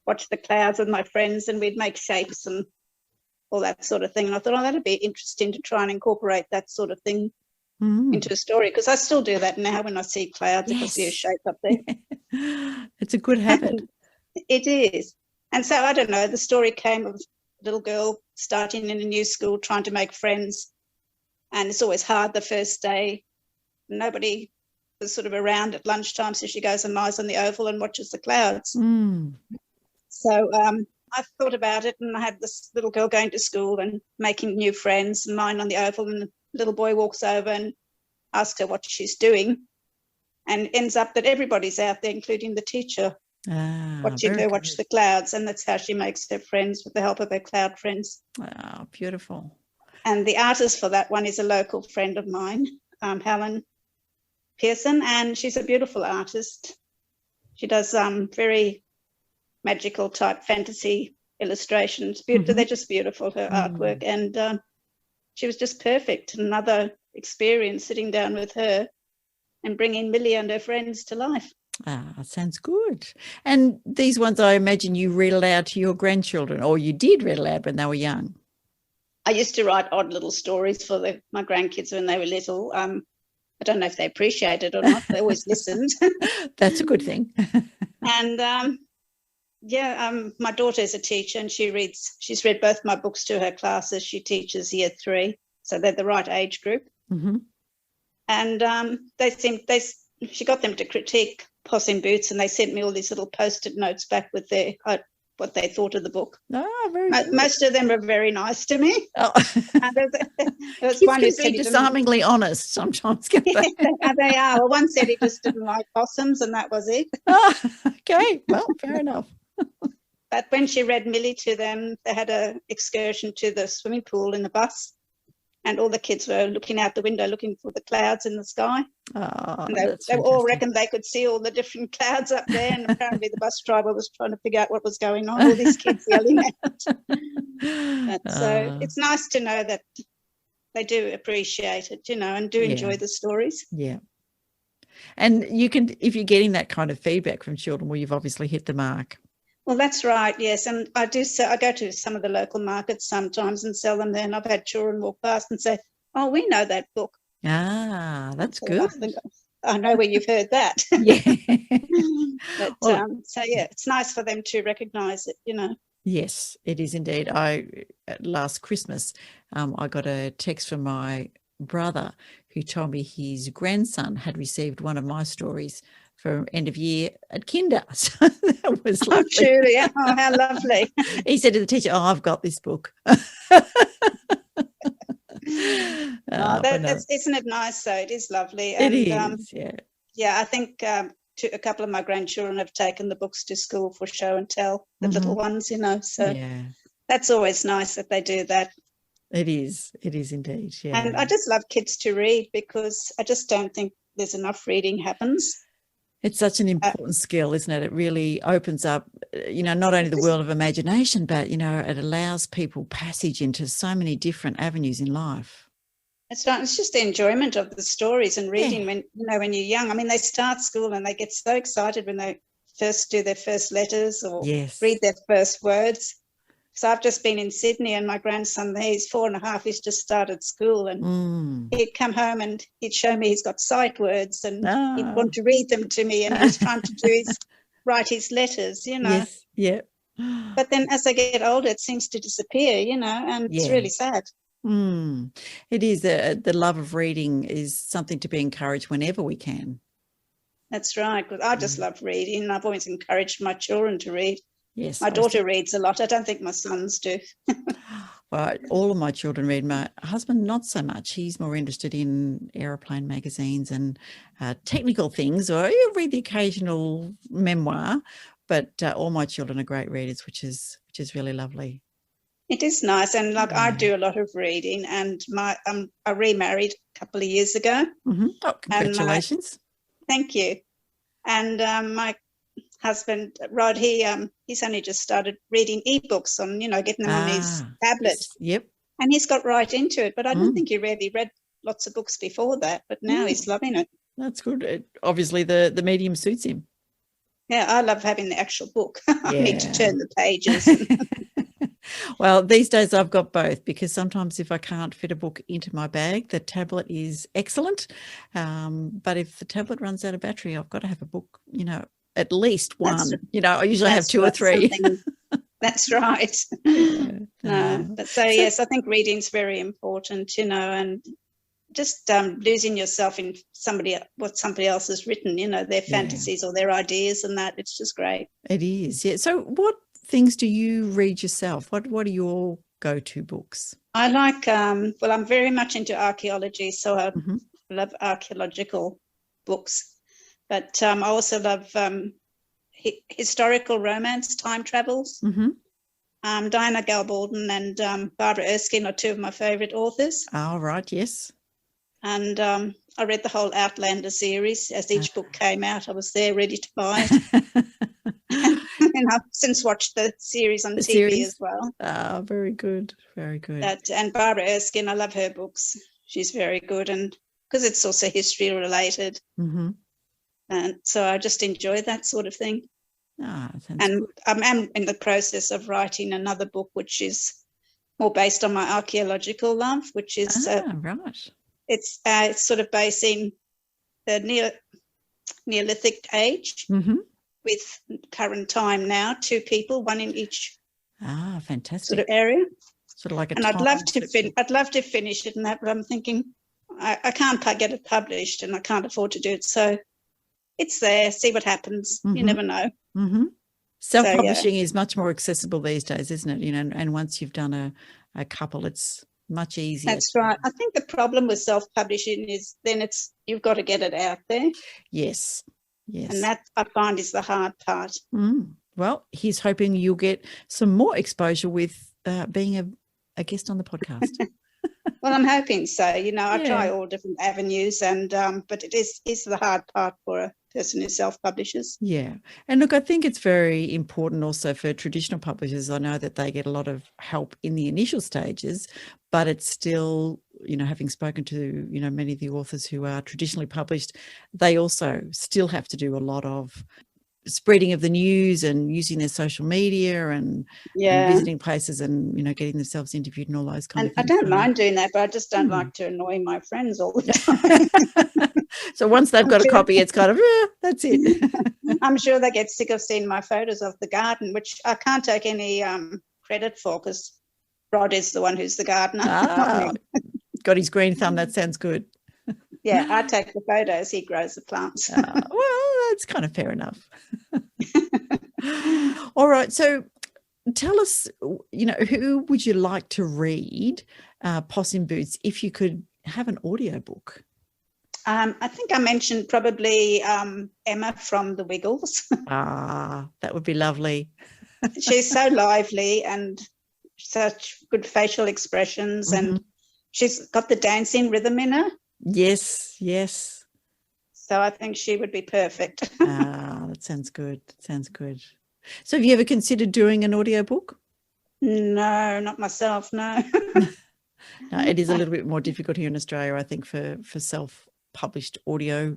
watch the clouds with my friends, and we'd make shapes and all that sort of thing. And I thought, that'd be interesting to try and incorporate that sort of thing into a story, because I still do that now when I see clouds. If I see a shape up there. It's a good habit. It is. And so, I don't know, the story came of a little girl starting in a new school, trying to make friends, and it's always hard the first day. Nobody was sort of around at lunchtime, so she goes and lies on the oval and watches the clouds. So I thought about it, and I had this little girl going to school and making new friends and lying on the oval, and the little boy walks over and asks her what she's doing, and ends up that everybody's out there, including the teacher, watching her watch the clouds, and that's how she makes her friends with the help of her cloud friends. Wow, beautiful. And the artist for that one is a local friend of mine, Helen Pearson, and she's a beautiful artist. She does very magical type fantasy illustrations. Beautiful. They're just beautiful, her artwork, and she was just perfect. Another experience sitting down with her and bringing Millie and her friends to life. Sounds good. And these ones, I imagine you read aloud to your grandchildren, or you did read aloud when they were young. I used to write odd little stories for my grandkids when they were little. I don't know if they appreciate it or not. They always listened. That's a good thing. And my daughter is a teacher, and she's read both my books to her classes. She teaches year 3, so they're the right age group. Mm-hmm. And she got them to critique Puss in Boots, and they sent me all these little post-it notes back with what they thought of the book. Oh, very good. Most of them were very nice to me. Oh. There was Kids one who can be disarmingly honest sometimes, can they? They are. Well, one said he just didn't like possums, and that was it. Oh, okay, well, fair enough. But when she read Millie to them, they had an excursion to the swimming pool in the bus, and all the kids were looking out the window looking for the clouds in the sky. Oh, and they all reckoned they could see all the different clouds up there, and apparently the bus driver was trying to figure out what was going on, all these kids yelling out. So it's nice to know that they do appreciate it, and do enjoy the stories. Yeah. And you can, if you're getting that kind of feedback from children, well, you've obviously hit the mark. Well, that's right, yes. And I go to some of the local markets sometimes and sell them there, and I've had children walk past and say, oh, we know that book. Ah, that's good. I know where you've heard that. Yeah. But, it's nice for them to recognise it, Yes, it is indeed. Last Christmas, I got a text from my brother who told me his grandson had received one of my stories for end of year at kinder. So that was lovely. Oh, truly. Oh, how lovely. He said to the teacher, oh, I've got this book. Isn't it nice though? It is lovely. And, it is, yeah. Yeah, I think a couple of my grandchildren have taken the books to school for show and tell, the little ones, so that's always nice that they do that. It is indeed, yeah. And I just love kids to read, because I just don't think there's enough reading happens. It's such an important skill, isn't it? It really opens up, not only the world of imagination, but, it allows people passage into so many different avenues in life. It's right. It's just the enjoyment of the stories and reading when you're young. I mean, they start school and they get so excited when they first do their first letters or read their first words. So I've just been in Sydney, and my grandson there, he's 4.5, he's just started school, and he'd come home and he'd show me he's got sight words, and he'd want to read them to me, and he was trying to write his letters, Yes, yeah. But then as I get older, it seems to disappear, and it's really sad. It is. The love of reading is something to be encouraged whenever we can. That's right, because I just love reading, and I've always encouraged my children to read. Yes, my daughter reads a lot. I don't think my sons do. Well, all of my children read. My husband, not so much. He's more interested in aeroplane magazines and technical things, or he'll read the occasional memoir. But all my children are great readers, which is really lovely. It is nice, and I do a lot of reading. And I remarried a couple of years ago. Mm-hmm. Oh, congratulations! Thank you. And my husband Rod, he's only just started reading ebooks on, getting them on his tablet. Yep. And he's got right into it, but I don't think he really read lots of books before that, but now he's loving it. That's good. Obviously the medium suits him. Yeah, I love having the actual book. I need to turn the pages. Well, these days I've got both, because sometimes if I can't fit a book into my bag, the tablet is excellent. But if the tablet runs out of battery, I've got to have a book, at least one. I usually have 2 or 3. That's right. But yes, I think reading's very important, and just losing yourself in what somebody else has written, their fantasies or their ideas and that. It's just great. It is, yeah. So what things do you read yourself? What are your go-to books? I like, I'm very much into archaeology, so I love archaeological books. But I also love historical romance, time travels. Diana Gale Baldwin and Barbara Erskine are 2 of my favourite authors. Oh, right, yes. And I read the whole Outlander series. As each book came out, I was there ready to buy it. And I've since watched the series on TV as well. Ah, very good, very good. And Barbara Erskine, I love her books. She's very good, and because it's also history related. And so I just enjoy that sort of thing. And I'm in the process of writing another book, which is more based on my archaeological love, which is right. It's sort of based in the Neolithic age with current time now, 2 people, one in each fantastic sort of area. Sort of like a and I'd love to finish it and that, but I'm thinking I can't get it published and I can't afford to do it. So it's there, see what happens. You never know. Self-publishing is much more accessible these days, isn't it? You know, and once you've done a couple, it's much easier. That's right. I think the problem with self-publishing is then you've got to get it out there. Yes. And that I find is the hard part. Well, he's hoping you'll get some more exposure with being a guest on the podcast. Well, I'm hoping so. You know, I try all different avenues, and but it is the hard part for a person who self-publishes. Yeah. And look, I think it's very important also for traditional publishers. I know that they get a lot of help in the initial stages, but it's still, you know, having spoken to, you know, many of the authors who are traditionally published, they also still have to do a lot of spreading of the news and using their social media and visiting places and, you know, getting themselves interviewed and all those kind of things. I don't mind doing that, but I just don't like to annoy my friends all the time. So once they've got a copy, it's kind of, that's it. I'm sure they get sick of seeing my photos of the garden, which I can't take any credit for because Rod is the one who's the gardener. Got his green thumb. That sounds good. Yeah, I take the photos. He grows the plants. Well, that's kind of fair enough. All right. So tell us, you know, who would you like to read Puss in Boots if you could have an audiobook? I think I mentioned probably Emma from The Wiggles. That would be lovely. She's so lively and such good facial expressions, and she's got the dancing rhythm in her. Yes, yes. So I think she would be perfect. That sounds good. Sounds good. So have you ever considered doing an audiobook? No, not myself, no. No, it is a little bit more difficult here in Australia, I think, for self-published audio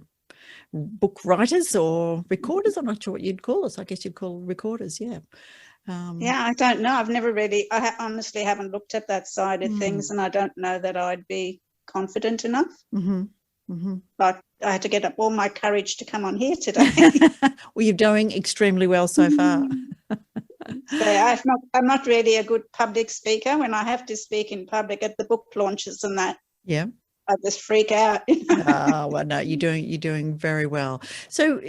book writers or recorders. I'm not sure what you'd call us. I guess you'd call recorders, yeah. I don't know. I've never really, honestly haven't looked at that side of things, and I don't know that I'd be confident enough. But I had to get up all my courage to come on here today. Well, you're doing extremely well so far. So I'm not really a good public speaker. When I have to speak in public at the book launches and that, I just freak out. Well, no, you're doing very well. So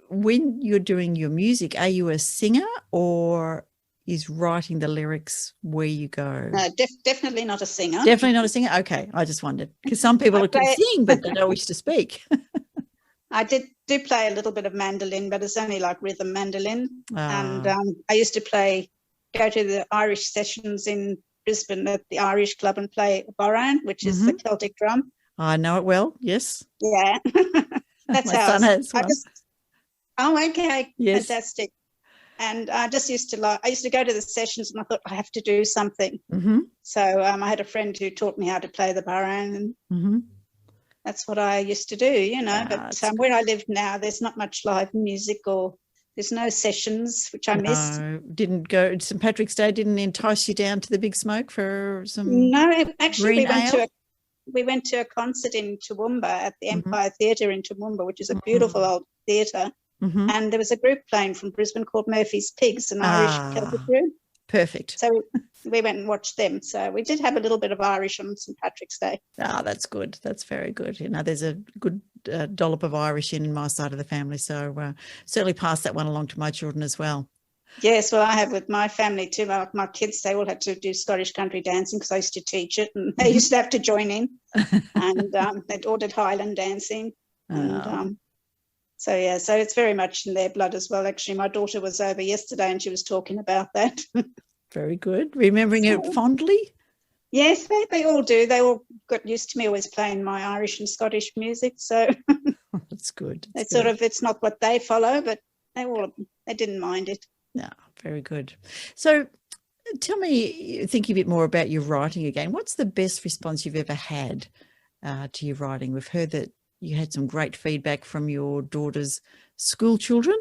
when you're doing your music, are you a singer or is writing the lyrics where you go? No, definitely not a singer. Definitely not a singer? Okay, I just wondered. Because some people can sing, but they don't wish to speak. I do play a little bit of mandolin, but it's only like rhythm mandolin. And I used to go to the Irish sessions in Brisbane at the Irish Club and play boran, which is the Celtic drum. I know it well, yes. Yeah. That's my son has one. Okay, yes. Fantastic. And I used to go to the sessions and I thought I have to do something. So I had a friend who taught me how to play the boran, and that's what I used to do, you know. But where I live now, there's not much live music or there's no sessions, which I missed. Didn't go St. Patrick's Day, didn't entice you down to the Big Smoke for some actually we went to a concert in Toowoomba at the Empire Theatre in Toowoomba, which is a beautiful old theatre. And there was a group playing from Brisbane called Murphy's Pigs, an Irish Celtic group. Perfect. So we went and watched them. So we did have a little bit of Irish on St. Patrick's Day. That's good. That's very good. You know, there's a good dollop of Irish in my side of the family. So certainly pass that one along to my children as well. Yes, well, I have with my family too. My kids, they all had to do Scottish country dancing because I used to teach it, and they used to have to join in. And they'd ordered Highland dancing. And so it's very much in their blood as well. Actually, my daughter was over yesterday and she was talking about that. Very good. Remembering it fondly? Yes, they all do. They all got used to me always playing my Irish and Scottish music. So that's good. It's not what they follow, but they didn't mind it. Yeah, very good. So tell me, thinking a bit more about your writing again, what's the best response you've ever had to your writing? We've heard that you had some great feedback from your daughter's school children.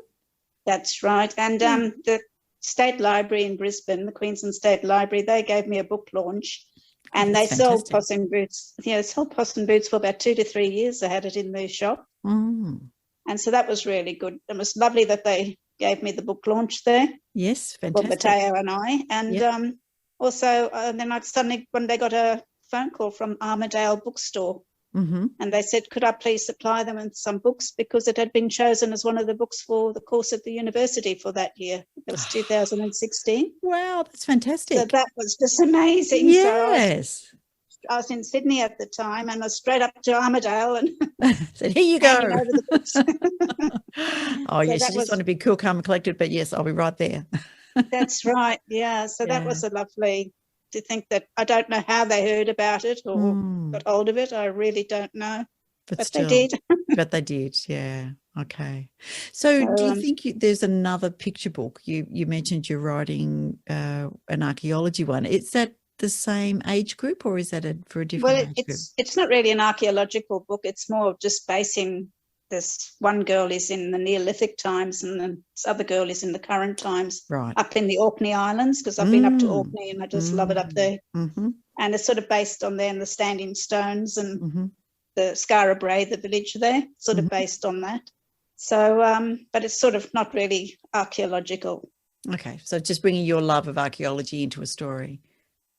That's right. And the State Library in Brisbane, the Queensland State Library, they gave me a book launch. And That's they sold fantastic. Puss in Boots. Yeah, they sold Puss in Boots for about 2 to 3 years. They had it in their shop. Mm. And so that was really good. It was lovely that they gave me the book launch there Yes, for fantastic. Mateo and I. And also, then I suddenly one day got a phone call from Armadale Bookstore. Mm-hmm. And they said, could I please supply them with some books, because it had been chosen as one of the books for the course at the university for that year. It was 2016. Wow, that's So fantastic. that was just amazing. Yes. So I was in Sydney at the time, and I was straight up to Armadale and Said, here you handing go. over the books. Oh, yes, that you just was- want to be cool, calm and collected, but yes, I'll be right there. That's right. Yeah. So that Yeah. was a lovely to think that. I don't know how they heard about it or Mm, got hold of it. I really don't know. But still, they did. But they did, yeah. Okay. So do you think there's another picture book? You mentioned you're writing an archaeology one. Is that the same age group, or is that for a different Well, age group? it's not really an archaeological book. It's more just basing this. One girl is in the Neolithic times and this other girl is in the current times, Right. up in the Orkney Islands, because I've been up to Orkney and I just love it up there. Mm-hmm. And it's sort of based on there and the standing stones and Mm-hmm. the Skara Brae, the village there, sort of based on that. So, but it's sort of not really archaeological. Okay, so just bringing your love of archaeology into a story.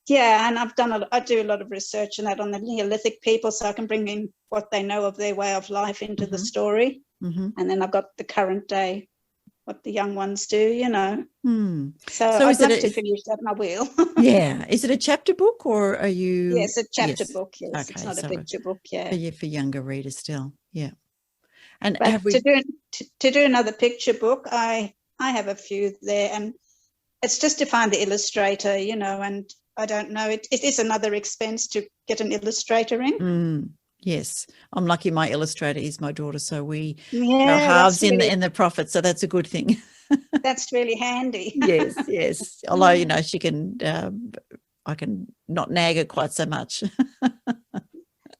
Yeah, and I do a lot of research and that on the Neolithic people, so I can bring in what they know of their way of life into the story. Mm-hmm. And then I've got the current day, what the young ones do, you know. So I'd is love it to finish that, and I will. Yeah. Is it a chapter book, or are you? Yes, a chapter Yes. book. Yes, Okay, it's not so a picture book. Yeah. for younger readers still. Yeah. And But have we? to do another picture book, I have a few there, and it's just to find the illustrator, you know, and I don't know. It is another expense to get an illustrator in. Yes, I'm lucky. My illustrator is my daughter, so we go Yeah, halves that's really, in the profit. So that's a good thing. that's really handy. Yes. Although she can, I can not nag her quite so much.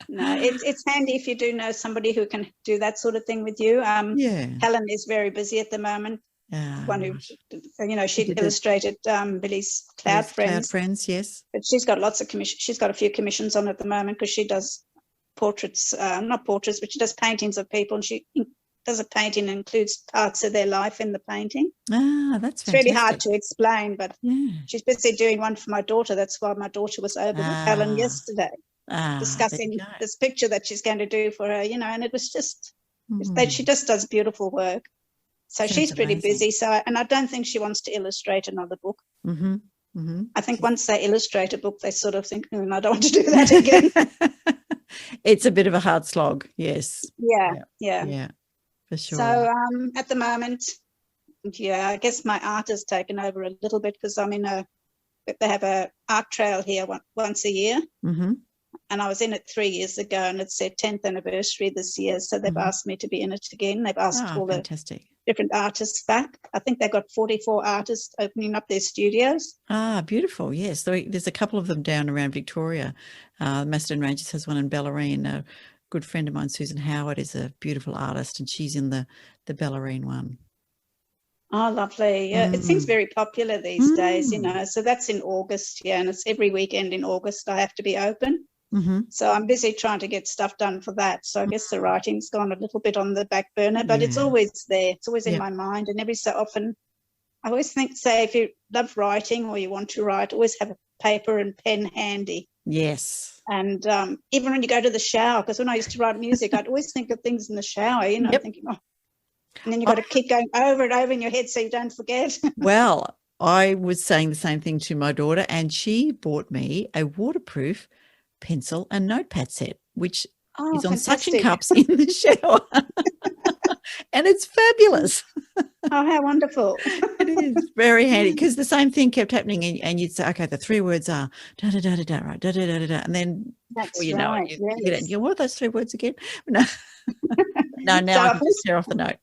No, it's handy if you do know somebody who can do that sort of thing with you. Yeah. Helen is very busy at the moment. One who, you know, she illustrated Billy's Cloud Friends. Cloud Friends, yes. But she's got lots of commissions. She's got a few commissions on at the moment because she does portraits, not portraits, but she does paintings of people, and she does a painting and includes parts of their life in the painting. That's It's fantastic. really hard to explain, but Yeah. she's busy doing one for my daughter. That's why my daughter was over with Helen yesterday, discussing this picture that she's going to do for her, you know, and it was just, she just does beautiful work. So she's pretty busy. So, and I don't think she wants to illustrate another book. I think once they illustrate a book, they sort of think, I don't want to do that again. It's a bit of a hard slog. Yes. Yeah. For sure. So at the moment, I guess my art has taken over a little bit because I'm they have a art trail here once a year. And I was in it 3 years ago, and it's their 10th anniversary this year. So they've asked me to be in it again. They've asked all the different artists back. I think they've got 44 artists opening up their studios. Beautiful. Yes. There's a couple of them down around Victoria. Macedon Ranges has one in Bellarine. A good friend of mine, Susan Howard, is a beautiful artist, and she's in the Bellarine one. Oh, lovely. Yeah, it seems very popular these days, you know. So that's in August, and it's every weekend in August I have to be open. So I'm busy trying to get stuff done for that. So I guess the writing's gone a little bit on the back burner, but it's always there. It's always in my mind. And every so often, I always think, say, if you love writing or you want to write, always have a paper and pen handy. Yes. And even when you go to the shower, because when I used to write music, I'd always think of things in the shower, you know, thinking, and then you've got to keep going over and over in your head so you don't forget. Well, I was saying the same thing to my daughter, and she bought me a waterproof pencil and notepad set, which is on suction cups in the shower. And it's fabulous. Oh, how wonderful. It is very handy, because the same thing kept happening, and you'd say, okay, the 3 words are da-da-da-da-da, right, da-da-da-da-da, and then you know it, you get it, and you what are those 3 words again? No, now so I can just tear off the note.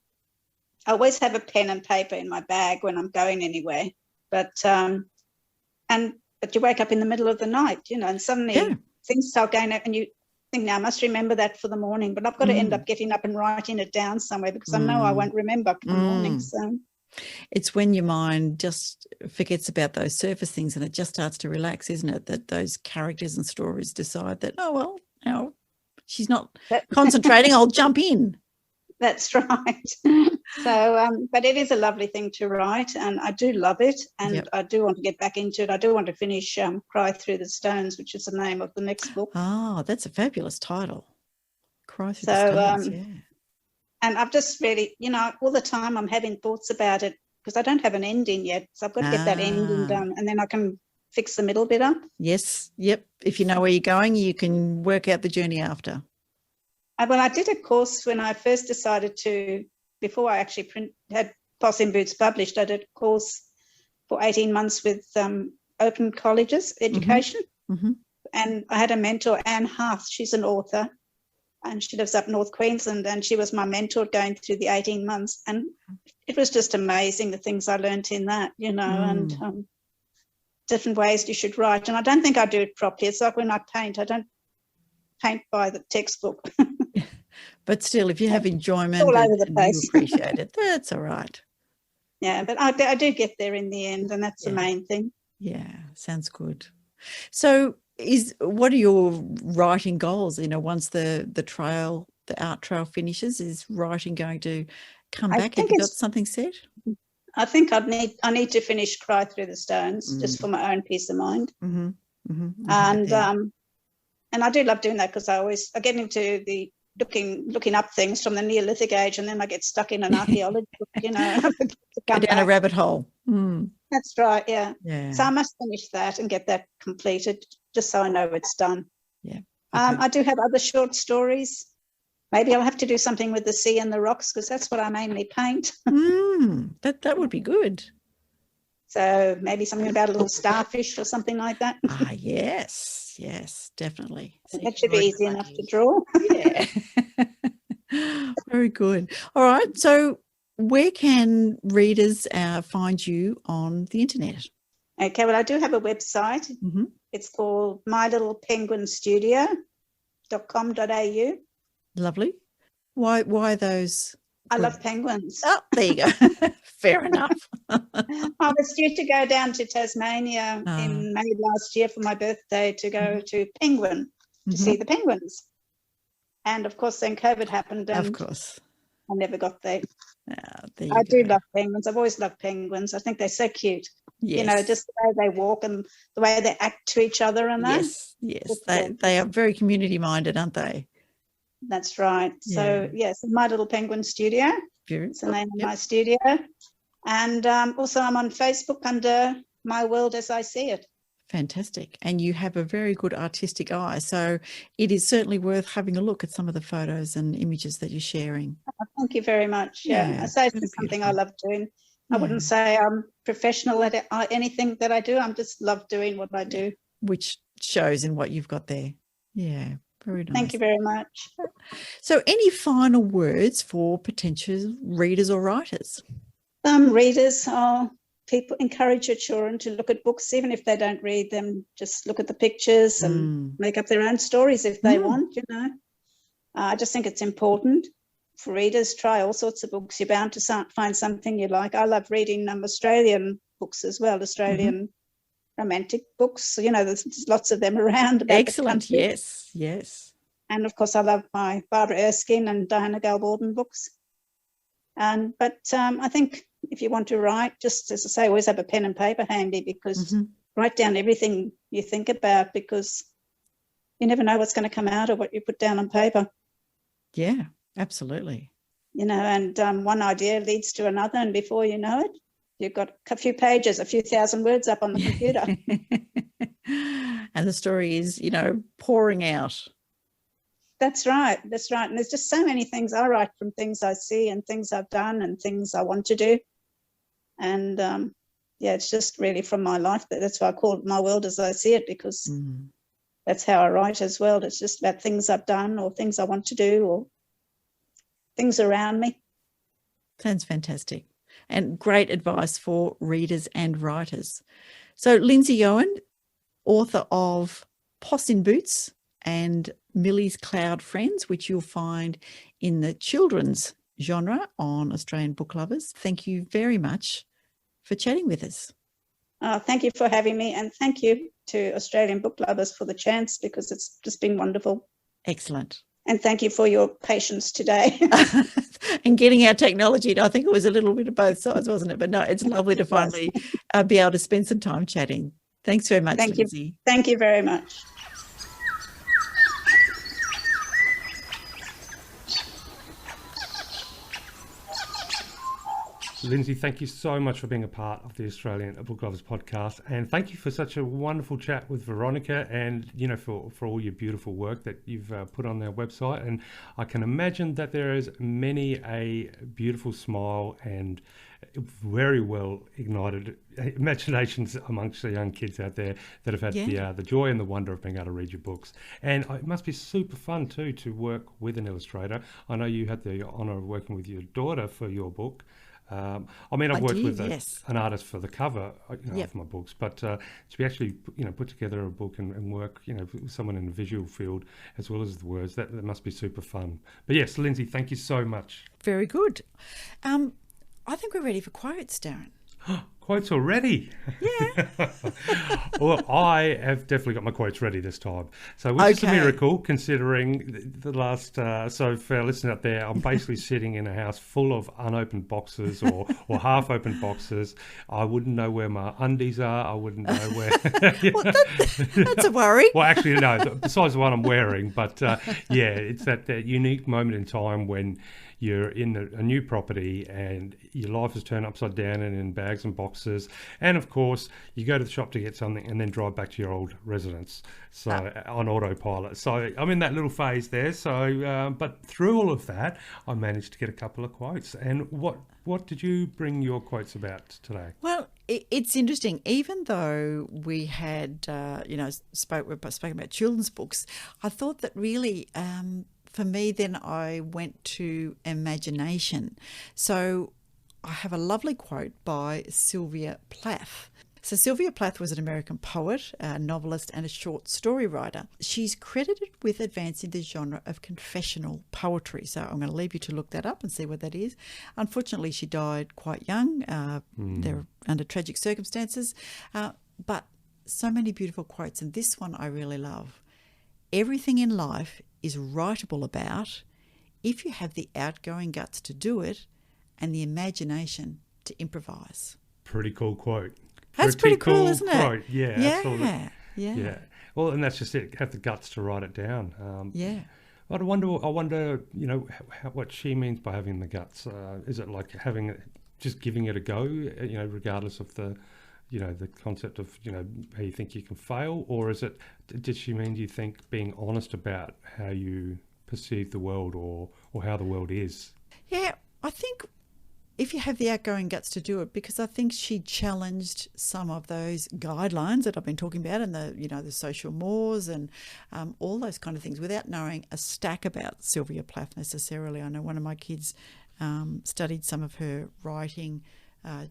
I always have a pen and paper in my bag when I'm going anywhere, but you wake up in the middle of the night, you know, and suddenly things start going up, and you think, now I must remember that for the morning, but I've got to end up getting up and writing it down somewhere because I know I won't remember for the morning. So It's when your mind just forgets about those surface things and it just starts to relax, isn't it? That those characters and stories decide that, oh, well, now she's not concentrating, I'll jump in. That's right. So, but it is a lovely thing to write, and I do love it, and Yep. I do want to get back into it. I do want to finish Cry Through the Stones, which is the name of the next book. Oh, that's a fabulous title. Cry Through the So, Stones, yeah. And I've just really, all the time I'm having thoughts about it because I don't have an ending yet. So I've got to get that ending done, and then I can fix the middle bit up. Yes, yep. If you know where you're going, you can work out the journey after. Well, I did a course when I first decided to, before I actually had Poss in Boots published, I did a course for 18 months with Open Colleges Education. Mm-hmm. And I had a mentor, Anne Harth. She's an author, and she lives up North Queensland, and she was my mentor going through the 18 months. And it was just amazing, the things I learned in that, and different ways you should write. And I don't think I do it properly. It's like when I paint, I don't paint by the textbook. But still, if you have enjoyment all over the and place. you appreciate it, that's all right. Yeah, but I do get there in the end, and that's the main thing. Yeah, sounds good. So what are your writing goals? Once the art trail finishes, is writing going to come back? Have you got something set? I think I need to finish Cry Through the Stones just for my own peace of mind. Mm-hmm. Mm-hmm. And I do love doing that because I get into the looking up things from the Neolithic age, and then I get stuck in an archaeology book, Go down a rabbit hole. Mm. That's right, yeah. Yeah. So I must finish that and get that completed just so I know it's done. Yeah. Okay. I do have other short stories. Maybe I'll have to do something with the sea and the rocks because that's what I mainly paint. That would be good. So maybe something about a little starfish or something like that. Yes, definitely. That should be easy enough to draw. Yeah. Very good. All right. So where can readers find you on the internet? Okay, well, I do have a website. Mm-hmm. It's called mylittlepenguinstudio.com.au. Lovely. Why those? I love penguins. Oh, there you go. Fair enough. I was due to go down to Tasmania in May last year for my birthday to go to Penguin to see the penguins. And, of course, then COVID happened and of course. I never got there. I do love penguins. I've always loved penguins. I think they're so cute. Yes. Just the way they walk and the way they act to each other and that. Yes. They are very community-minded, aren't they? That's right. So, yes, My Little Penguin Studio. It's the name of my studio. And also I'm on Facebook under My World As I See It. Fantastic. And you have a very good artistic eye. So it is certainly worth having a look at some of the photos and images that you're sharing. Thank you very much. Yeah. I say it's something I love doing. I wouldn't say I'm professional at anything that I do. I just love doing what I do. Which shows in what you've got there. Yeah. Very nice. Thank you very much. So any final words for potential readers or writers? Readers are people. Encourage your children to look at books, even if they don't read them. Just look at the pictures and make up their own stories if they want, I just think it's important for readers. Try all sorts of books. You're bound to find something you like. I love reading Australian books as well, Australian romantic books. There's lots of them around. Excellent. Yes. And of course, I love my Barbara Erskine and Diana Gale Borden books. But I think if you want to write, just as I say, always have a pen and paper handy because write down everything you think about because you never know what's going to come out of what you put down on paper. Yeah, absolutely. And one idea leads to another, and before you know it, you've got a few pages, a few thousand words up on the computer. And the story is, pouring out. That's right. And there's just so many things I write from things I see and things I've done and things I want to do. And, it's just really from my life. That's why I call it My World As I See It because that's how I write as well. It's just about things I've done or things I want to do or things around me. Sounds fantastic. And great advice for readers and writers. So Lindsay Owen, author of Poss in Boots and Millie's Cloud Friends, which you'll find in the children's genre on Australian Book Lovers. Thank you very much for chatting with us. Thank you for having me, and thank you to Australian Book Lovers for the chance, because it's just been wonderful. Excellent. And thank you for your patience today. And getting our technology, I think it was a little bit of both sides, wasn't it? But no, it's lovely to finally be able to spend some time chatting. Thanks very much, Lindsay. Thank you very much. Lindsay, thank you so much for being a part of the Australian Book Lovers podcast, and thank you for such a wonderful chat with Veronica, and for all your beautiful work that you've put on their website. And I can imagine that there is many a beautiful smile and very well ignited imaginations amongst the young kids out there that have had the joy and the wonder of being able to read your books. And it must be super fun too to work with an illustrator. I know you had the honour of working with your daughter for your book. I've worked with an artist for the cover of my books, but to be actually put together a book and work with someone in the visual field as well as the words, that must be super fun. But yes, Lindsay, thank you so much. Very good. I think we're ready for quotes, Darren. Quotes already? Yeah. Well, I have definitely got my quotes ready this time. So which is a miracle considering the last... so for our listeners out there, I'm basically sitting in a house full of unopened boxes or half-opened boxes. I wouldn't know where my undies are. I wouldn't know where... Well, that's a worry. Well, actually, no, besides the one I'm wearing. But it's that unique moment in time when you're in a new property and your life is turned upside down and in bags and boxes. And of course, you go to the shop to get something and then drive back to your old residence. So on autopilot. So I'm in that little phase there. So, but through all of that, I managed to get a couple of quotes. And what did you bring your quotes about today? Well, it's interesting. Even though we had, spoken about children's books, I thought that really... for me, then I went to imagination. So I have a lovely quote by Sylvia Plath. So Sylvia Plath was an American poet, a novelist and a short story writer. She's credited with advancing the genre of confessional poetry. So I'm going to leave you to look that up and see what that is. Unfortunately, she died quite young. They're under tragic circumstances. But so many beautiful quotes. And this one I really love. Everything in life is writable about if you have the outgoing guts to do it and the imagination to improvise. Pretty cool quote. That's pretty cool, isn't it? Yeah, absolutely. Yeah. Well, and that's just it. Have the guts to write it down. I wonder, what she means by having the guts. Is it like just giving it a go, regardless of the concept of, how you think you can fail? Or is it, did she mean, do you think, being honest about how you perceive the world or how the world is? Yeah, I think if you have the outgoing guts to do it, because I think she challenged some of those guidelines that I've been talking about and the social mores and all those kind of things without knowing a stack about Sylvia Plath necessarily. I know one of my kids studied some of her writing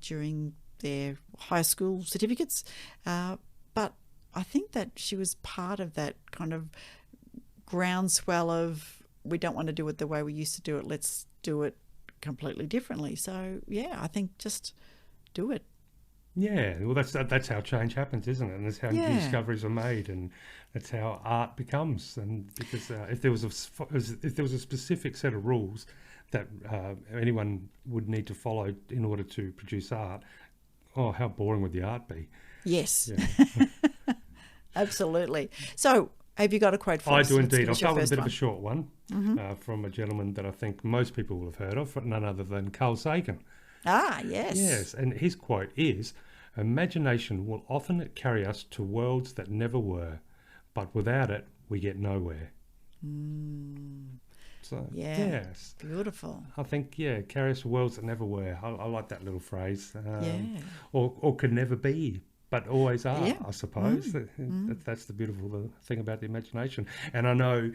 during their high school certificates, but I think that she was part of that kind of groundswell of we don't want to do it the way we used to do it, let's do it completely differently. So I think just do it. Yeah, well, that's how change happens, isn't it? And that's how new discoveries are made, and that's how art becomes. And because if there was a specific set of rules that anyone would need to follow in order to produce art, how boring would the art be? Yes. Yeah. Absolutely. So, have you got a quote for us? I do indeed. I'll start with a bit of a short one from a gentleman that I think most people will have heard of, none other than Carl Sagan. Ah, yes. Yes, and his quote is, "Imagination will often carry us to worlds that never were, but without it, we get nowhere." So, yes. Beautiful. I think, carry us to worlds that never were. I like that little phrase. Or could never be, but always are, I suppose. That's the beautiful thing about the imagination. And I know,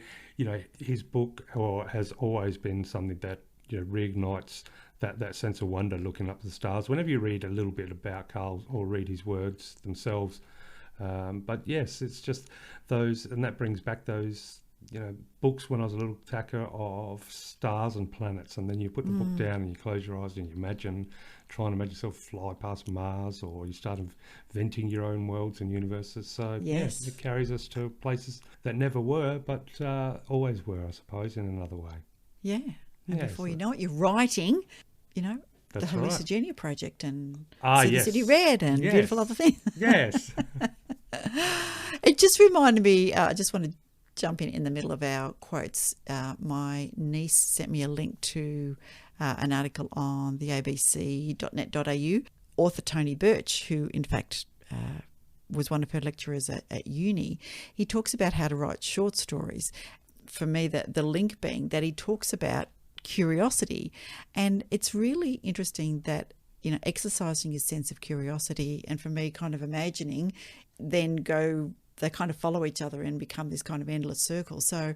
his book has always been something that reignites that sense of wonder looking up at the stars. Whenever you read a little bit about Carl or read his words themselves. But yes, it's just those, and that brings back those books when I was a little tacker of stars and planets, and then you put the book down and you close your eyes and you trying to make yourself fly past Mars, or you start inventing your own worlds and universes. So Yes. it carries us to places that never were, but always were, I suppose, in another way. Yeah. And Yeah, before so- you know it, you're writing, the That's right. Hallucigenia Project and Yes. City Red and Yes. beautiful other things. Yes. It just reminded me, I just want to jump in the middle of our quotes. My niece sent me a link to an article on the abc.net.au. Author Tony Birch, who in fact was one of her lecturers at uni, he talks about how to write short stories. For me, the link being that he talks about curiosity, and it's really interesting that exercising your sense of curiosity, and for me kind of imagining, then they kind of follow each other and become this kind of endless circle. So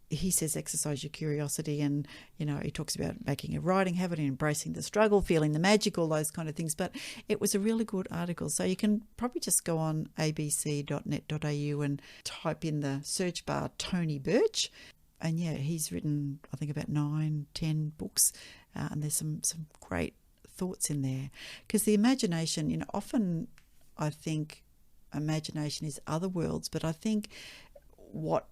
he says exercise your curiosity, and he talks about making a writing habit and embracing the struggle, feeling the magic, all those kind of things. But it was a really good article, so you can probably just go on abc.net.au and type in the search bar Tony Birch. And he's written, I think, about 9-10 books, and there's some great thoughts in there. Because the imagination, often I think imagination is other worlds, but I think what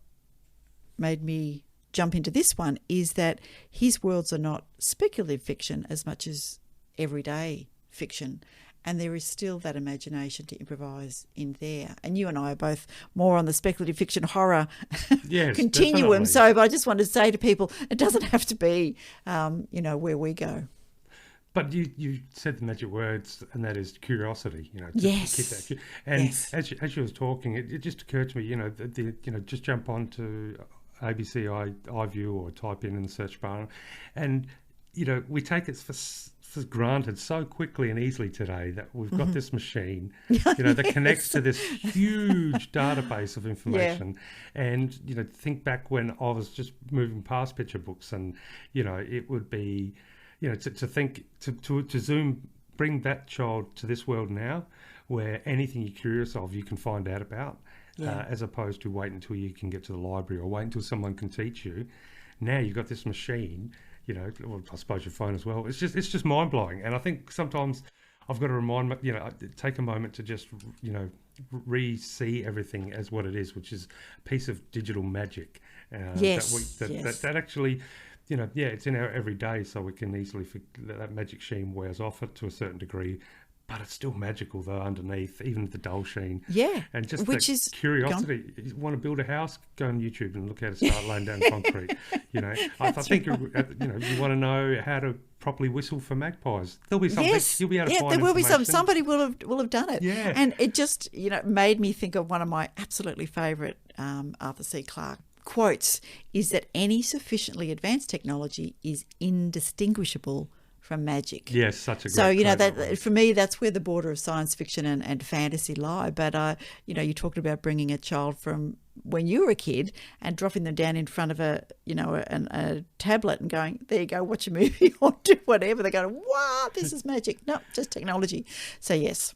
made me jump into this one is that his worlds are not speculative fiction as much as everyday fiction. And there is still that imagination to improvise in there. And you and I are both more on the speculative fiction horror continuum. Definitely. So, but I just wanted to say to people, it doesn't have to be, where we go. But you said the magic words, and that is curiosity. Yes. To keep that. And Yes. as you was talking, it just occurred to me, just jump on to ABC iView or type in the search bar, and we take it for granted so quickly and easily today that we've got this machine, that connects to this huge database of information. And think back when I was just moving past picture books, and it would be. To think, to zoom, bring that child to this world now, where anything you're curious of, you can find out about, as opposed to wait until you can get to the library or wait until someone can teach you. Now you've got this machine, well, I suppose your phone as well. It's just mind blowing, and I think sometimes I've got to remind take a moment to just re-see everything as what it is, which is a piece of digital magic. That actually. It's in our everyday, so we can easily that magic sheen wears off it to a certain degree, but it's still magical though underneath, even the dull sheen. Yeah, and just which the is curiosity. You want to build a house? Go on YouTube and look how to start laying down concrete. I think you want to know how to properly whistle for magpies. There'll be something. Yes. You'll be able to find. There will be information. somebody will have done it. Yeah, and it just made me think of one of my absolutely favourite Arthur C. Clarke quotes, is that any sufficiently advanced technology is indistinguishable from magic. Yes, such a great So, quote. that for me, that's where the border of science fiction and fantasy lie. But, you talked about bringing a child from when you were a kid and dropping them down in front of a tablet and going, there you go, watch a movie or do whatever. They're going, wow, this is magic. No, just technology. So, yes.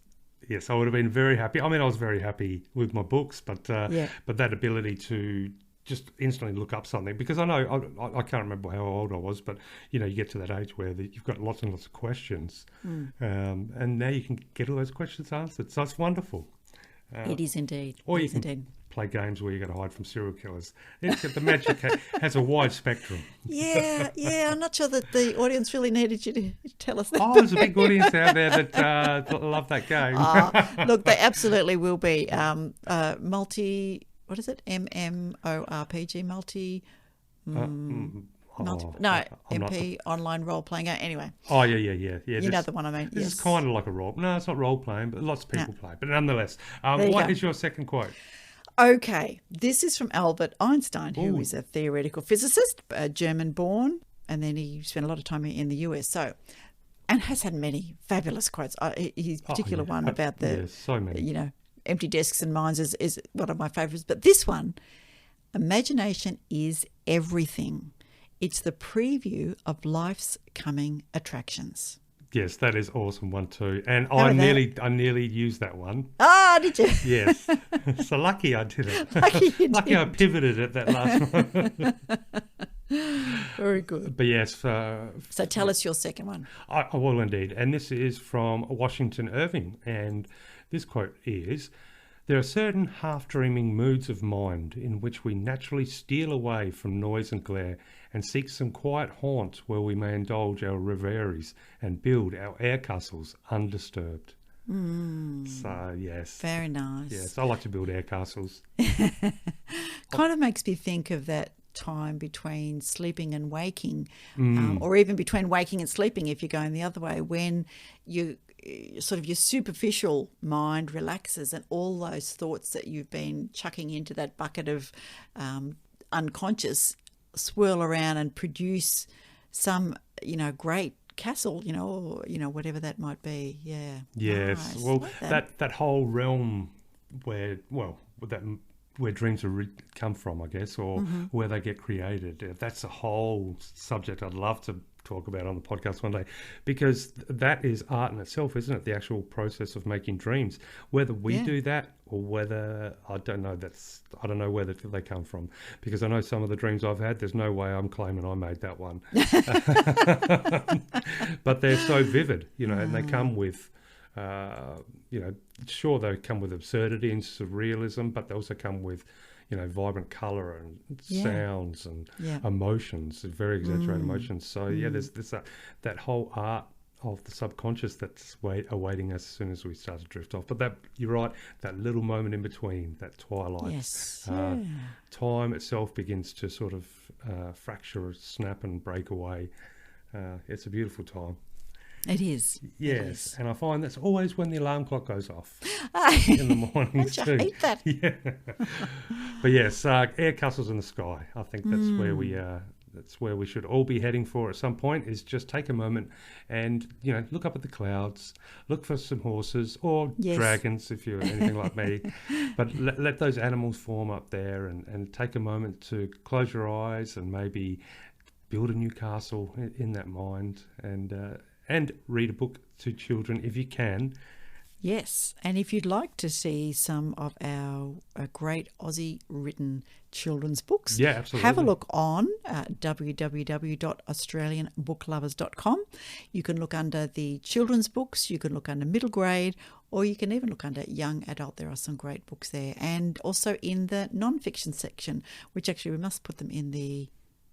Yes, I would have been very happy. I mean, I was very happy with my books, but that ability to just instantly look up something, because I know I can't remember how old I was, but you get to that age where you've got lots and lots of questions, and now you can get all those questions answered. So it's wonderful. It is indeed. Or you can play games where you got to hide from serial killers. The magic has a wide spectrum. Yeah. I'm not sure that the audience really needed you to tell us that. Oh, there's a big audience out there that love that game. Look, they absolutely will be. Multi. What is it? MMORPG, MP, online role-playing game. Anyway. Oh, yeah. You know the one I mean. This yes. is kind of like a role. No, it's not role-playing, but lots of people play. But nonetheless, what is your second quote? Okay, this is from Albert Einstein, who is a theoretical physicist, German-born, and then he spent a lot of time in the US. So, and has had many fabulous quotes. His particular one about the, so many. Empty desks and minds is one of my favourites. But this one, imagination is everything. It's the preview of life's coming attractions. Yes, that is awesome one too. And How I about that? nearly used that one. Ah, did you? Yes. So lucky I did it. Lucky you Lucky I did. pivoted at that last one. Very good. But yes, So tell us your second one. I will indeed. And this is from Washington Irving. And this quote is, "There are certain half-dreaming moods of mind in which we naturally steal away from noise and glare and seek some quiet haunts where we may indulge our reveries and build our air castles undisturbed." So, yes. Very nice. Yes, I like to build air castles. Kind of makes me think of that time between sleeping and waking, or even between waking and sleeping if you're going the other way, when you sort of your superficial mind relaxes and all those thoughts that you've been chucking into that bucket of unconscious swirl around and produce some, great castle, or, whatever that might be. Yeah. Yes. Nice. Well, Like that. that whole realm where dreams come from, I guess, or where they get created. That's a whole subject I'd love to talk about on the podcast one day, because that is art in itself, isn't it? The actual process of making dreams. Whether we do that or whether, I don't know where they come from, because I know some of the dreams I've had, there's no way I'm claiming I made that one. But they're so vivid, and they come with sure, they come with absurdity and surrealism, but they also come with, vibrant colour and sounds and emotions, very exaggerated emotions. So there's that whole art of the subconscious that's awaiting us as soon as we start to drift off. But you're right, that little moment in between, that twilight, Yes. time itself begins to sort of fracture, snap and break away. It's a beautiful time. It is. Yes, It is. and I find that's always when the alarm clock goes off in the mornings Don't you too. hate that? Yeah, but yes, air castles in the sky. I think that's where we that's where we should all be heading for at some point. Is just take a moment and look up at the clouds, look for some horses or dragons if you're anything like me. But let those animals form up there and take a moment to close your eyes and maybe build a new castle in that mind and read a book to children if you can. Yes, and if you'd like to see some of our great Aussie written children's books, absolutely, have a look on www.australianbooklovers.com. You can look under the children's books, you can look under middle grade, or you can even look under young adult. There are some great books there. And also in the non-fiction section, which actually we must put them in the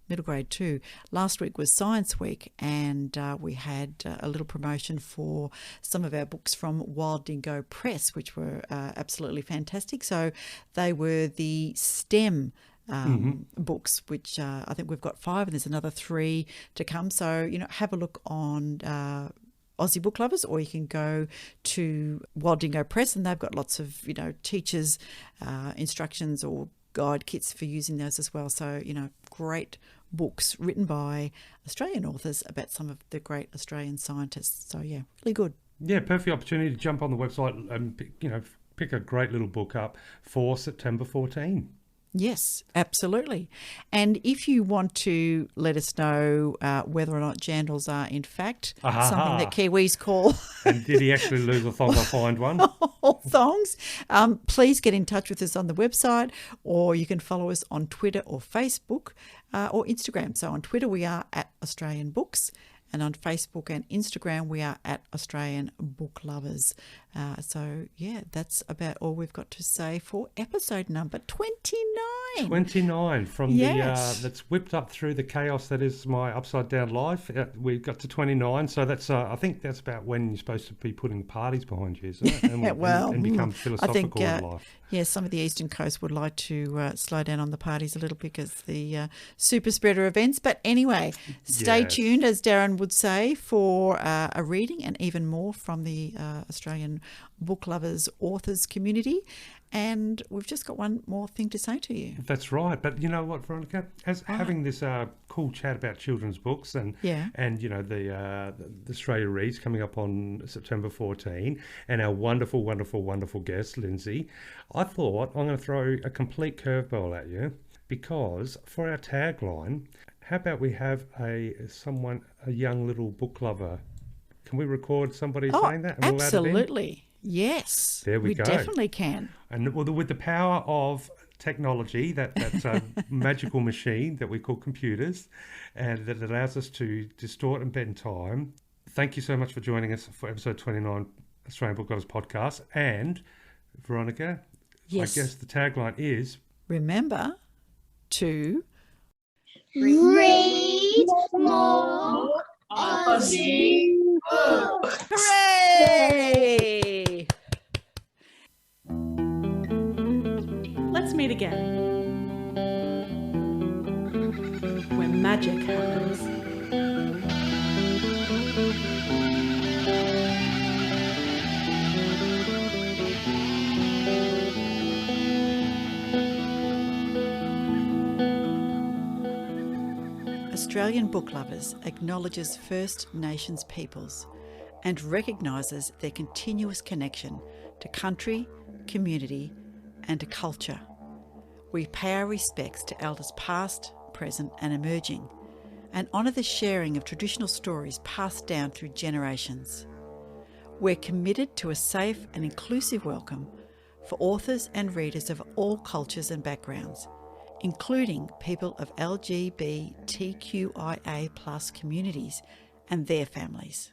middle grade too. Last week was Science Week, and we had a little promotion for some of our books from Wild Dingo Press, which were absolutely fantastic. So they were the STEM books, which I think we've got 5 and there's another 3 to come. So, have a look on Aussie Book Lovers, or you can go to Wild Dingo Press and they've got lots of, teachers' instructions or guide kits for using those as well. So, great books written by Australian authors about some of the great Australian scientists. So, yeah, really good. Yeah, perfect opportunity to jump on the website and, pick a great little book up for September 14. Yes, absolutely. And if you want to let us know whether or not jandals are in fact something that Kiwis call and did he actually lose a thong or find one? thongs, please get in touch with us on the website, or you can follow us on Twitter or Facebook or Instagram. So on Twitter we are at Australian Books, and on Facebook and Instagram we are at Australian Book Lovers. So, yeah, that's about all we've got to say for episode number 29. 29 from Yes. that's whipped up through the chaos that is my upside down life. We got to 29, so that's I think that's about when you're supposed to be putting parties behind you, isn't it? And, and become philosophical in life. Yeah, some of the Eastern Coast would like to slow down on the parties a little because the super spreader events. But anyway, stay tuned, as Darren would say, for a reading and even more from the Australian Book Lovers authors community. And we've just got one more thing to say to you. That's right. But you know what, Veronica? Having this cool chat about children's books and the Australia Reads coming up on September 14 and our wonderful, wonderful, wonderful guest, Lindsay, I thought I'm going to throw a complete curveball at you, because for our tagline, how about we have a young little book lover Can we record somebody Oh, saying that? And we'll add it in? absolutely. Yes. There we go. Definitely can. And with the power of technology, that's a magical machine that we call computers, and that allows us to distort and bend time. Thank you so much for joining us for episode 29 Australian Book Lovers podcast. And Veronica, Yes. I guess the tagline is, Remember to Read more Aussie books. hooray! Let's meet again when magic happens. Australian Book Lovers acknowledges First Nations peoples and recognises their continuous connection to country, community and to culture. We pay our respects to elders past, present and emerging, and honour the sharing of traditional stories passed down through generations. We're committed to a safe and inclusive welcome for authors and readers of all cultures and backgrounds, including people of LGBTQIA+ communities and their families.